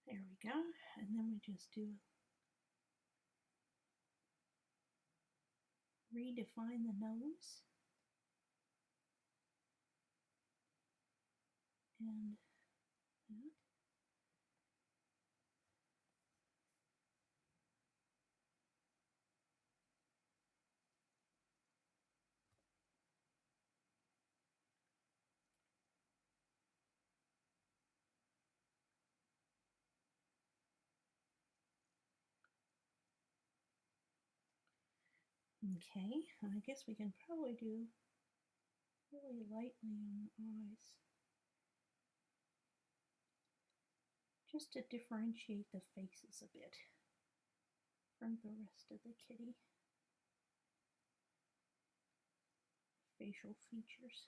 There we go. And then we just do redefine the nose. And that. Okay, I guess we can probably do really lightly on the eyes, just to differentiate the faces a bit from the rest of the kitty. Facial features.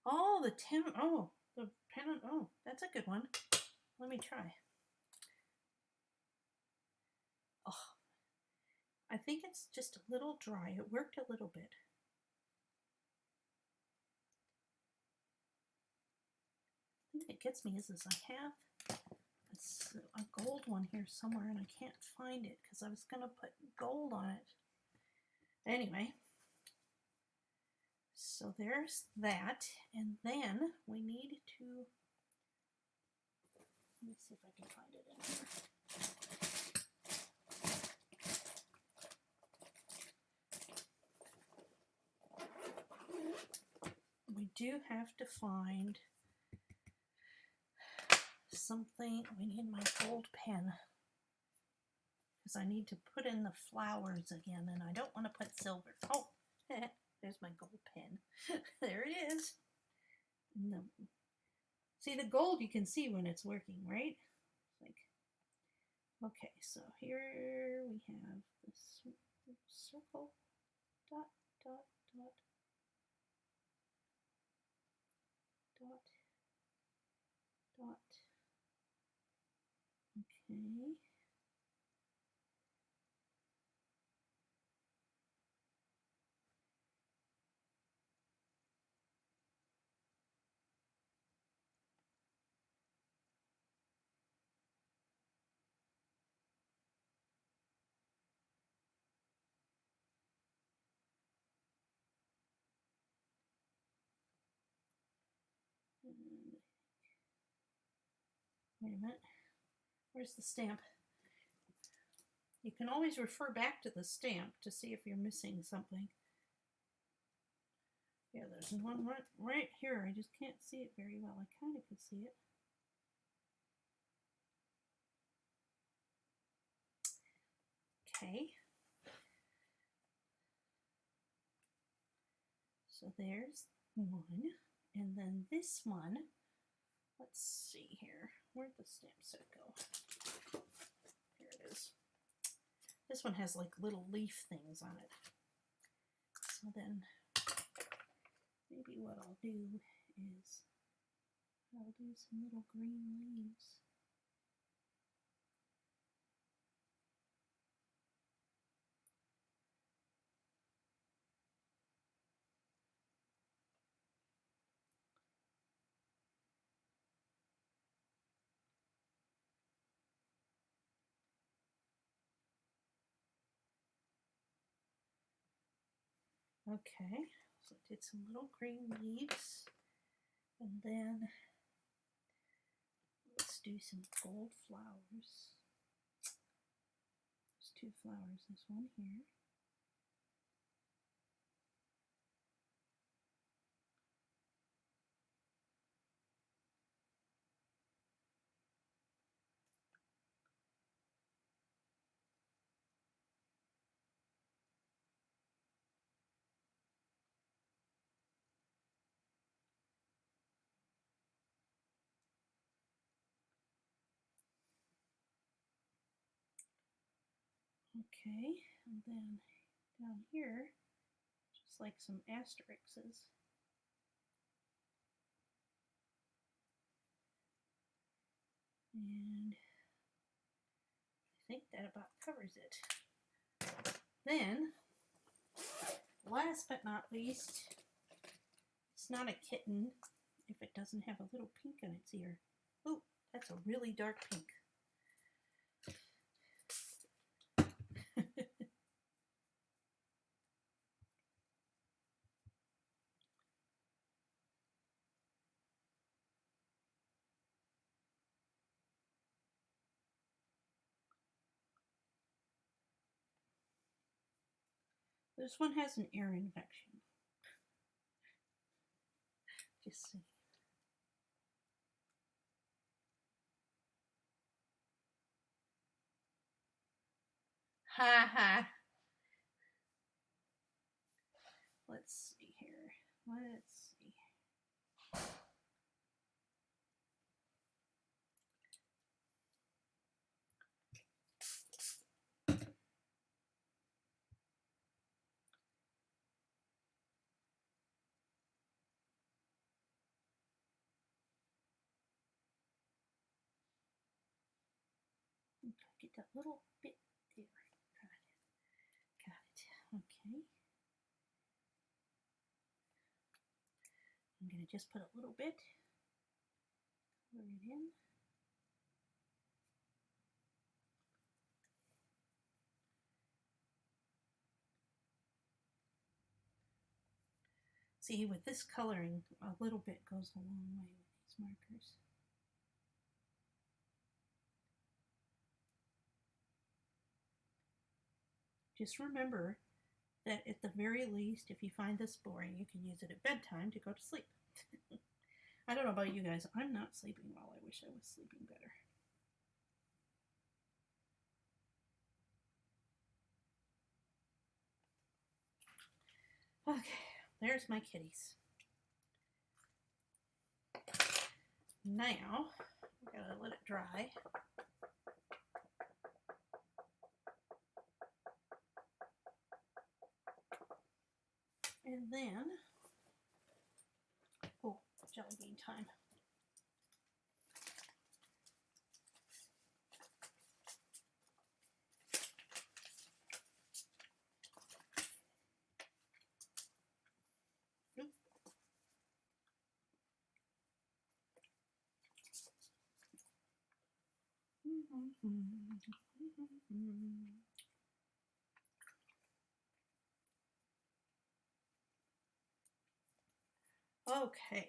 Oh, the pennant. Oh, that's a good one. Let me try. Oh, I think it's just a little dry. It worked a little bit. The thing that gets me is I have a gold one here somewhere and I can't find it because I was going to put gold on it. Anyway, so there's that. And then we need to, let me see if I can find it in here. We do have to find something. We need my gold pen because I need to put in the flowers again, and I don't want to put silver. Oh, there's my gold pen. There it is. No. See, the gold you can see when it's working, right? Like, okay, so here we have this circle, dot, dot, dot, dot, dot. Okay. Wait a minute. Where's the stamp? You can always refer back to the stamp to see if you're missing something. Yeah, there's one right here. I just can't see it very well. I kind of can see it. Okay. So there's one. And then this one, let's see here. Where'd the stamp set go? Here it is. This one has like little leaf things on it. So then maybe what I'll do is I'll do some little green leaves. Okay, so I did some little green leaves, and then let's do some gold flowers. two flowers. This one here. Okay, and then down here, just like some asterisks. And I think that about covers it. Then, last but not least, it's not a kitten if it doesn't have a little pink on its ear. Oh, that's a really dark pink. This one has an ear infection. Just see. Ha ha. Let's see here. Let's see. Get that little bit there. Got it. Okay. I'm going to just put a little bit, color it in. See, with this coloring, a little bit goes a long way with these markers. Just remember that at the very least, if you find this boring, you can use it at bedtime to go to sleep. I don't know about you guys, I'm not sleeping well. I wish I was sleeping better. Okay, there's my kitties. Now, we gotta let it dry. And then, oh, jelly bean time. Okay.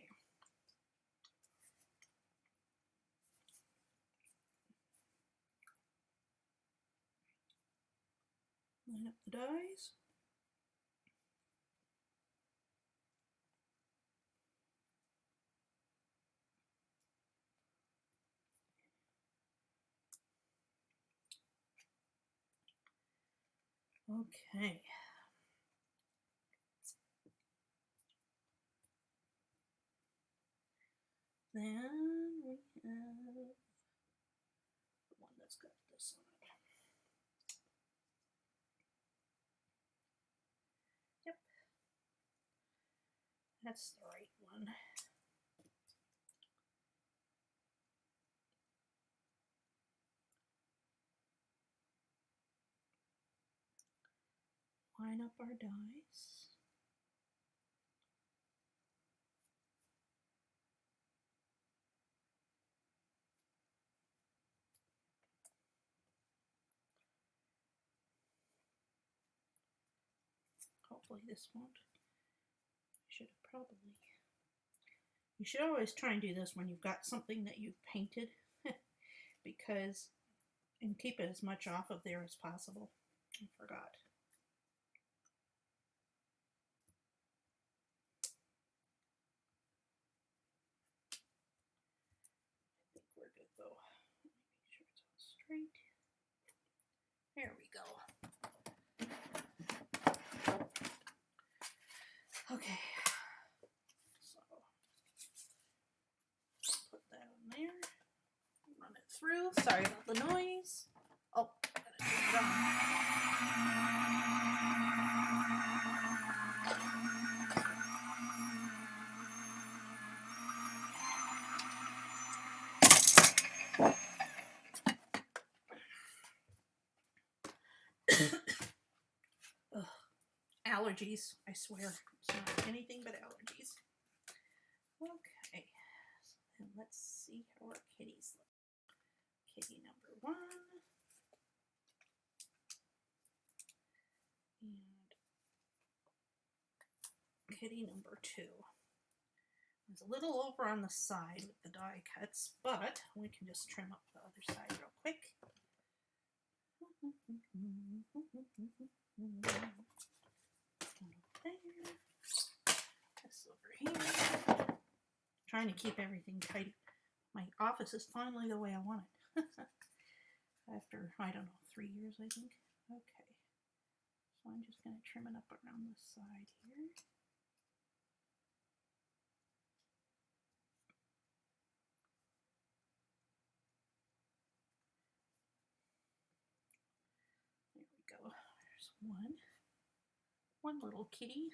Line up the dies. Okay. Then we have the one that's got this on it. Yep. That's the right one. Line up our dies. Hopefully this won't. You should always try and do this when you've got something that you've painted because, and keep it as much off of there as possible. I forgot. I think we're good though. Make sure it's all straight. There we go. Okay. So put that in there. Run it through. Sorry about the noise. Oh, gotta turn it on. Ugh. Allergies, I swear. It's not anything but allergies. Okay, so then let's see how our kitties look. Kitty number 1. And kitty number 2. It's a little over on the side with the die cuts, but we can just trim up the other side real quick. This over here. Trying to keep everything tidy. My office is finally the way I want it. After, I don't know, 3 years, I think. Okay. So I'm just going to trim it up around the side here. There we go. There's one little kitty.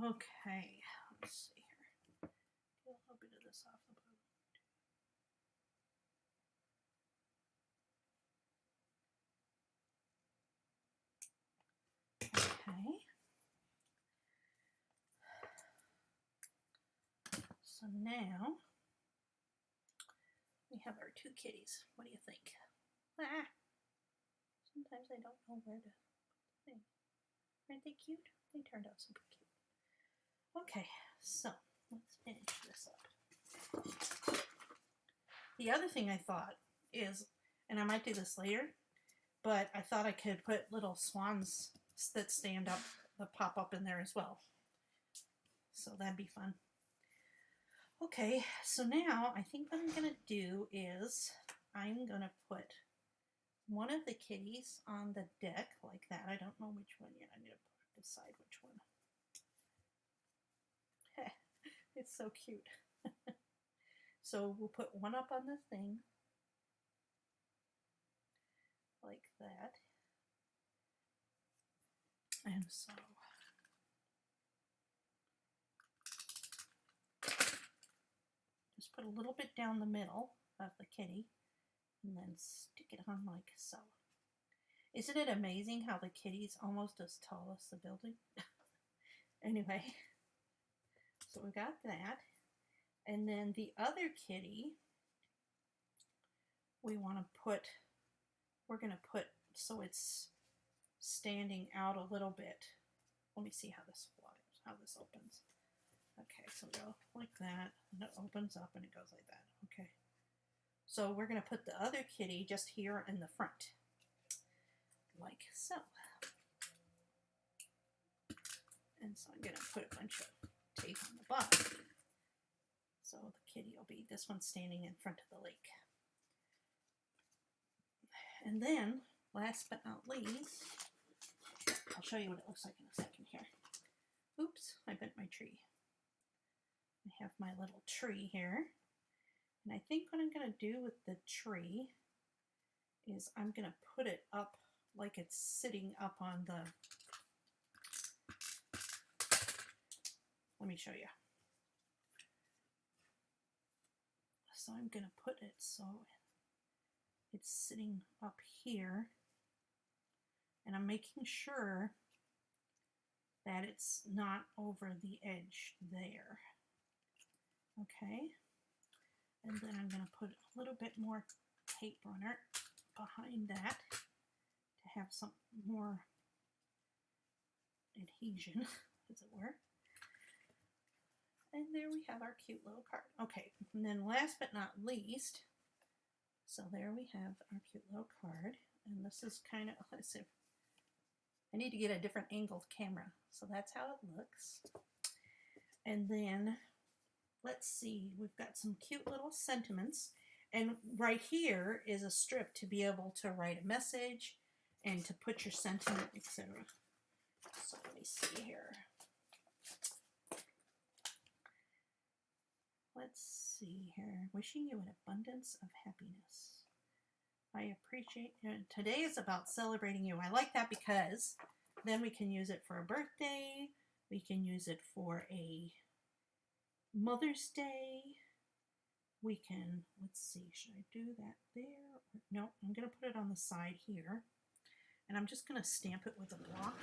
Okay, let's see here. Get a little bit of this off the bottom. Okay. So now we have our 2 kitties. What do you think? Ah, sometimes I don't know where to think. Aren't they cute? They turned out super cute. Okay, so let's finish this up. The other thing I thought is, and I might do this later, but I thought I could put little swans that stand up, that pop up in there as well. So that'd be fun. Okay, so now I think what I'm going to do is I'm going to put one of the kitties on the deck like that. I don't know which one yet. I'm going to decide which one. It's so cute. So we'll put one up on the thing like that. And so just put a little bit down the middle of the kitty and then stick it on like so. Isn't it amazing how the kitty's almost as tall as the building? Anyway, so we got that. And then the other kitty, we're going to put so it's standing out a little bit. Let me see how this flies, how this opens. Okay, so go like that, and it opens up and it goes like that. Okay. So we're going to put the other kitty just here in the front, like so. And so I'm going to put a bunch of tape on the bottom. So the kitty will be, this one standing in front of the lake. And then, last but not least, I'll show you what it looks like in a second here. Oops, I bent my tree. I have my little tree here. And I think what I'm going to do with the tree is I'm going to put it up like it's sitting up on the, let me show you. So I'm going to put it so it's sitting up here, and I'm making sure that it's not over the edge there. Okay, And then I'm going to put a little bit more tape runner behind that to have some more adhesion, as it were. And there we have our cute little card. Okay, and then last but not least, so there we have our cute little card. And this is kind of, let's see, I need to get a different angled camera. So that's how it looks. And then, let's see, we've got some cute little sentiments. And right here is a strip to be able to write a message and to put your sentiment, etc. So let me see here. Let's see here. Wishing you an abundance of happiness. I appreciate it. Today is about celebrating you. I like that because then we can use it for a birthday. We can use it for a Mother's Day. We can, let's see, should I do that there? No, I'm going to put it on the side here. And I'm just going to stamp it with a block.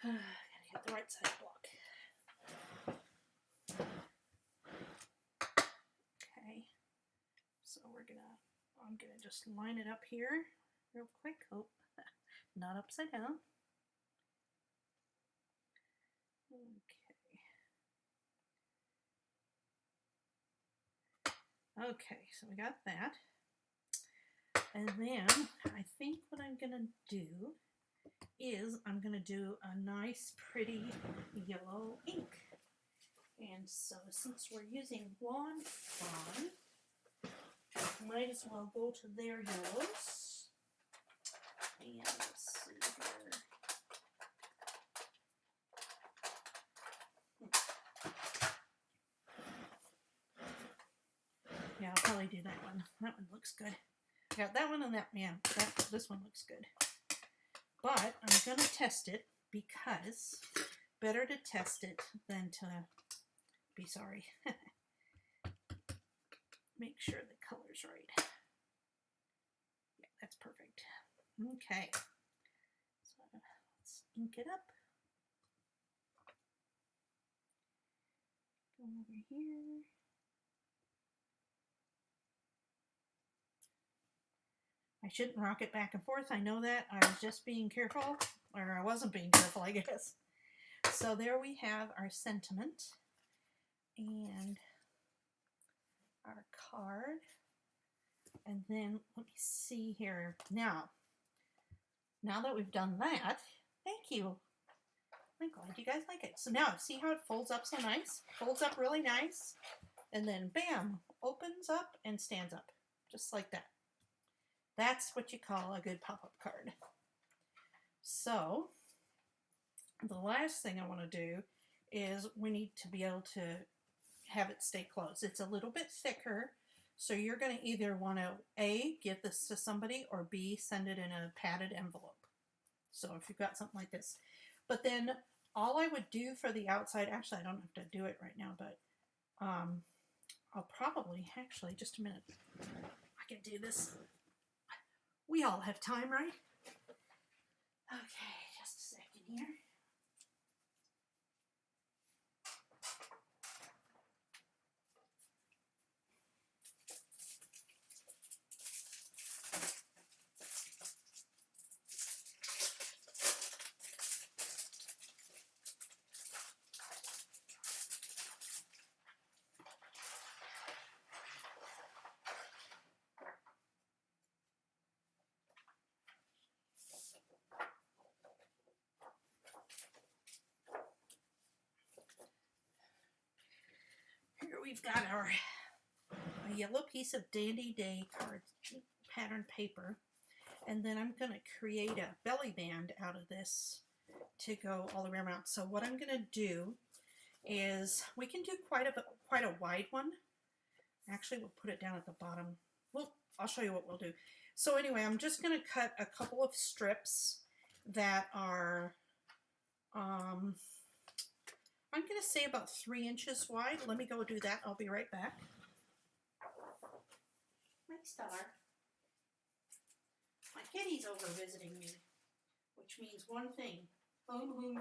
Gotta get the right side block. Okay, so I'm gonna just line it up here real quick. Oh, not upside down. Okay, so we got that. And then I think what I'm gonna do is I'm going to do a nice pretty yellow ink. And so since we're using Wand Fawn, might as well go to their yellows. And let's see here. Yeah, I'll probably do that one. That one looks good. I got that one and that, yeah, this one looks good. But I'm going to test it because better to test it than to be sorry. Make sure the color's right. Yeah, that's perfect. Okay. So let's ink it up. Go over here. I shouldn't rock it back and forth. I know that. I was just being careful, or I wasn't being careful, I guess. So there we have our sentiment and our card. And then let me see here. Now that we've done that, thank you. I'm glad you guys like it. So now, see how it folds up so nice? Folds up really nice. And then, bam, opens up and stands up. Just like that. That's what you call a good pop-up card. So, the last thing I want to do is we need to be able to have it stay closed. It's a little bit thicker, so you're going to either want to A, give this to somebody, or B, send it in a padded envelope. So if you've got something like this. But then all I would do for the outside, actually I don't have to do it right now, but I'll probably, actually, just a minute. I can do this. We all have time, right? Okay, just a second here. Here we've got a yellow piece of Dandy Day card pattern paper, and then I'm going to create a belly band out of this to go all the way around. So what I'm going to do is we can do quite a wide one. Actually, we'll put it down at the bottom. Well, I'll show you what we'll do. So anyway, I'm just going to cut a couple of strips that are I'm going to say about 3 inches wide. Let me go do that. I'll be right back. My star. My kitty's over visiting me, which means one thing. Home.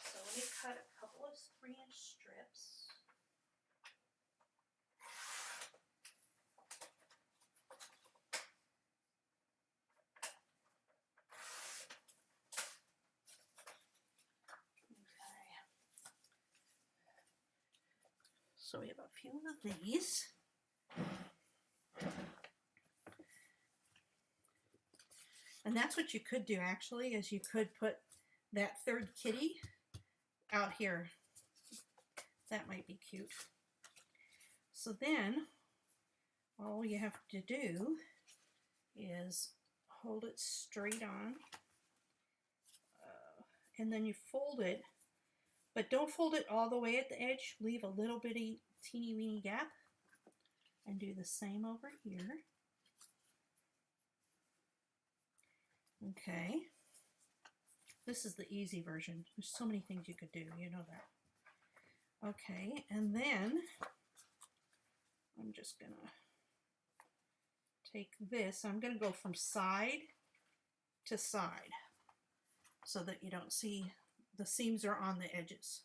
So let me cut a couple of 3-inch strips. So we have a few of these. And that's what you could do actually, is you could put that third kitty out here. That might be cute. So then all you have to do is hold it straight on. And then you fold it. But don't fold it all the way at the edge. Leave a little bitty teeny weeny gap. And do the same over here. Okay. This is the easy version. There's so many things you could do. You know that. Okay. And then I'm just going to take this. I'm going to go from side to side so that you don't see the seams are on the edges.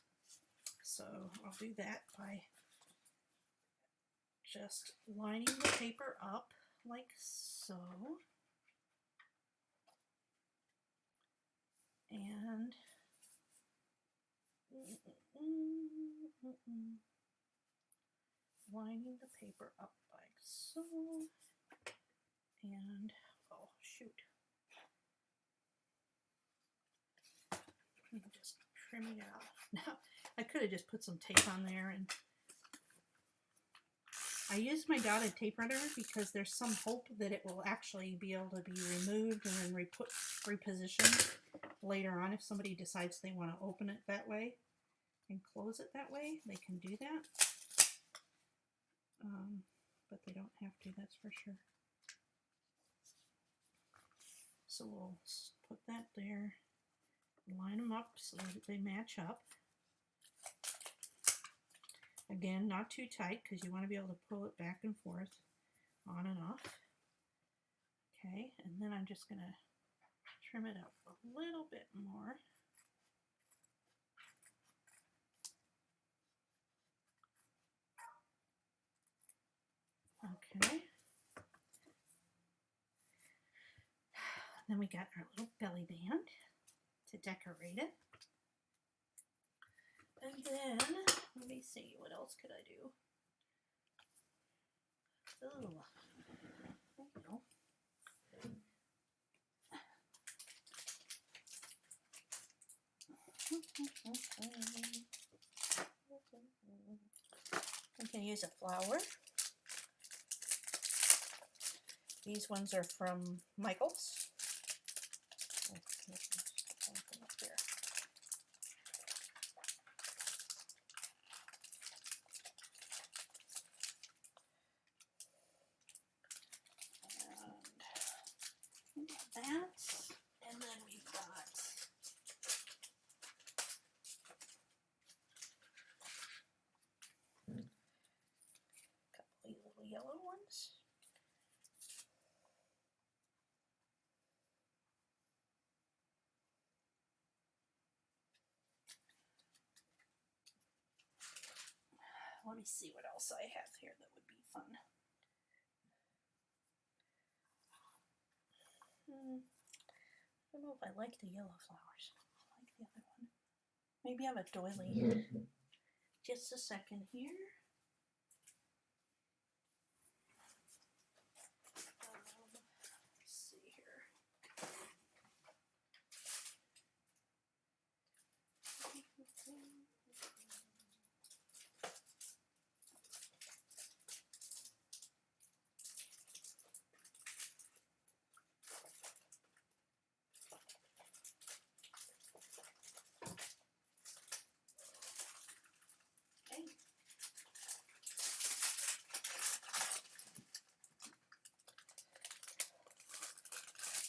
So I'll do that by just lining the paper up like so. And lining the paper up like so. And oh shoot. Just trim it out. Now, I could have just put some tape on there, and I used my dotted tape runner because there's some hope that it will actually be able to be removed and then repositioned later on. If somebody decides they want to open it that way and close it that way, they can do that. But they don't have to, that's for sure. So we'll put that there. Line them up so that they match up. Again, not too tight because you want to be able to pull it back and forth, on and off. Okay, and then I'm just going to trim it up a little bit more. Okay. Then we got our little belly band to decorate it. And then, let me see, what else could I do? Oh, there you go. We can use a flower. These ones are from Michaels. That, and then we've got a couple of little yellow ones. Let me see what else I have here that would be fun. I don't know if I like the yellow flowers. I like the other one. Maybe I have a doily. Just a second here. Let's see here.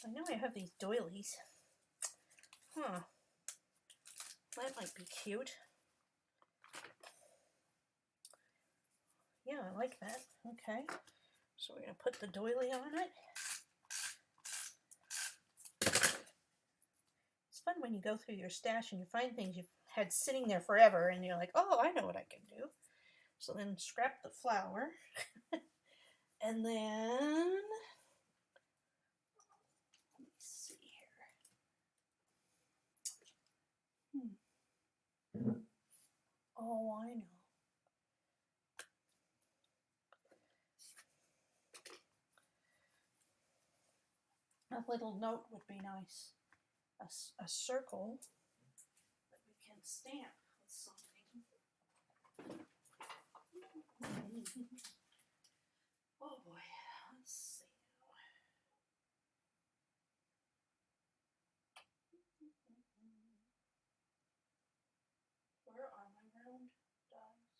I know I have these doilies. Huh. That might be cute. Yeah, I like that. Okay. So we're going to put the doily on it. It's fun when you go through your stash and you find things you've had sitting there forever and you're like, oh, I know what I can do. So then scrap the flower. And then, let me see here. Oh, I know. A little note would be nice. A circle that we can stamp with something. Oh boy, let's see. Where are my round dies?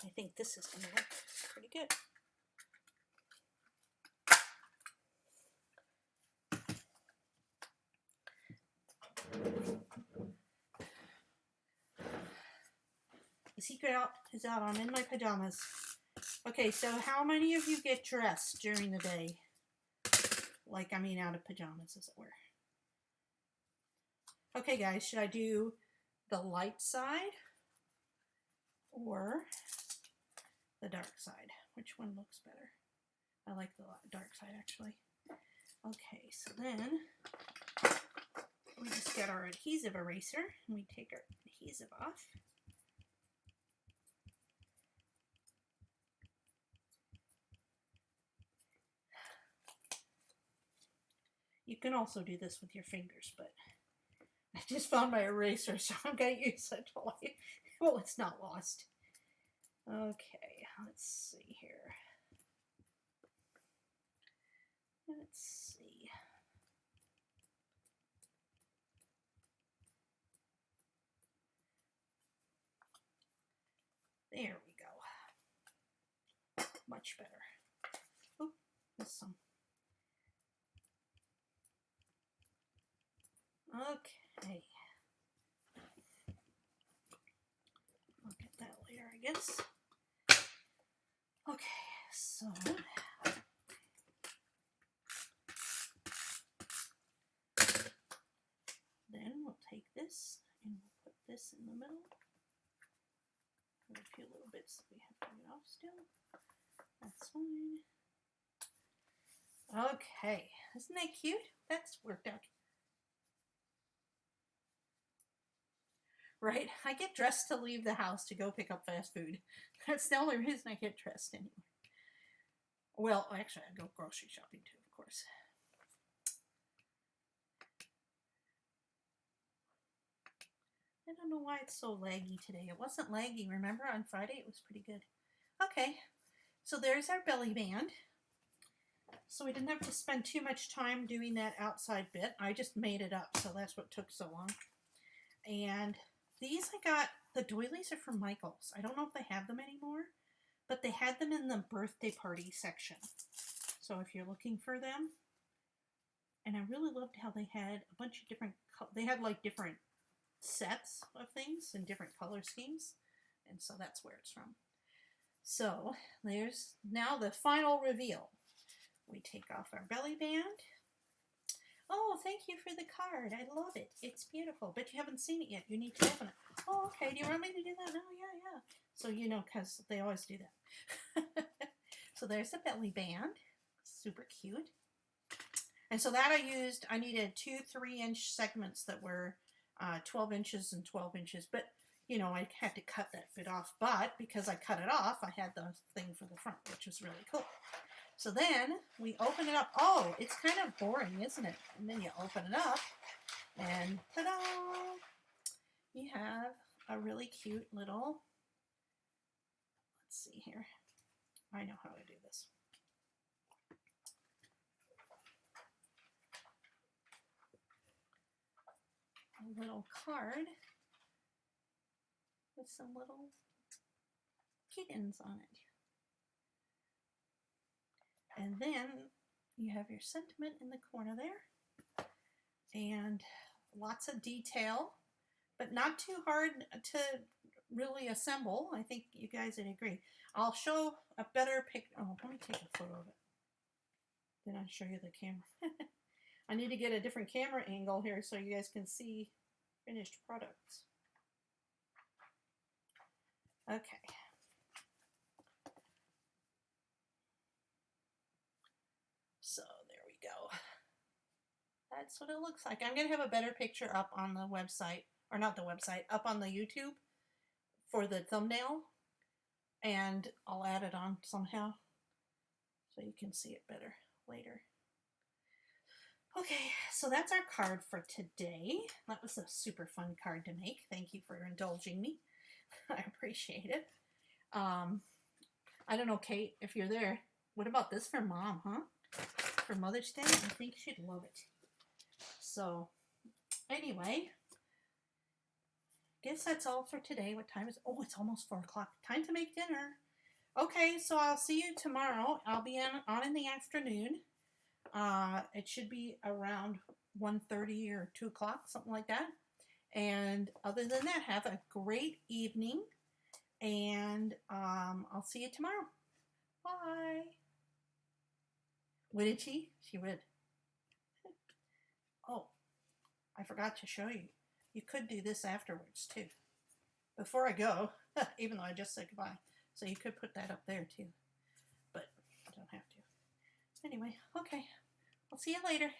I think this is going to look pretty good. The secret out is out. I'm in my pajamas. Okay, so how many of you get dressed during the day? Like, I mean, out of pajamas, as it were. Okay, guys, should I do the light side or the dark side? Which one looks better? I like the dark side, actually. Okay, so then we just get our adhesive eraser and we take our adhesive off. You can also do this with your fingers, but I just found my eraser, so I'm going to use it till well, it's not lost. Okay, let's see here. Let's see. There we go. Much better. Oh, there's some. Okay. I'll get that later, I guess. Okay, so then we'll take this and we'll put this in the middle. A few little bits that we have to get off still. That's fine. Okay, isn't that cute? That's worked out. Right, I get dressed to leave the house to go pick up fast food. That's the only reason I get dressed anyway. Well, actually, I go grocery shopping too, of course. I don't know why it's so laggy today. It wasn't laggy, remember? On Friday it was pretty good. Okay, so there's our belly band. So we didn't have to spend too much time doing that outside bit. I just made it up, so that's what took so long. And these I got, the doilies are from Michaels. I don't know if they have them anymore, but they had them in the birthday party section. So if you're looking for them, and I really loved how they had a bunch of different, they had like different sets of things in different color schemes. And so that's where it's from. So there's now the final reveal. We take off our belly band. Oh, thank you for the card. I love it. It's beautiful, but you haven't seen it yet. You need to open it. Oh, okay. Do you want me to do that? Oh, yeah. So, you know, because they always do that. So there's the belly band. Super cute. And so that I needed 2 3-inch segments that were 12 inches and 12 inches. But, you know, I had to cut that bit off. But because I cut it off, I had the thing for the front, which was really cool. So then we open it up. Oh, it's kind of boring, isn't it? And then you open it up and ta-da! You have a really cute little, let's see here. I know how to do this. A little card with some little kittens on it. And then you have your sentiment in the corner there. And lots of detail, but not too hard to really assemble. I think you guys would agree. I'll show a better picture. Oh, let me take a photo of it. Then I'll show you the camera. I need to get a different camera angle here so you guys can see finished products. Okay. So there we go. That's what it looks like. I'm going to have a better picture up on the website, or not the website, up on the YouTube for the thumbnail. And I'll add it on somehow so you can see it better later. Okay, so that's our card for today. That was a super fun card to make. Thank you for indulging me. I appreciate it. I don't know, Kate, if you're there. What about this for Mom, huh? For Mother's Day? I think she'd love it. So, anyway, guess that's all for today. What time is it? Oh, it's almost 4 o'clock. Time to make dinner. Okay, so I'll see you tomorrow. I'll be on in the afternoon. It should be around 1:30 or 2 o'clock, something like that. And other than that, have a great evening. And I'll see you tomorrow. Bye. Wouldn't she? She would. Oh, I forgot to show you. You could do this afterwards, too. Before I go, even though I just said goodbye. So you could put that up there, too. But I don't have to. Anyway, okay. I'll see you later.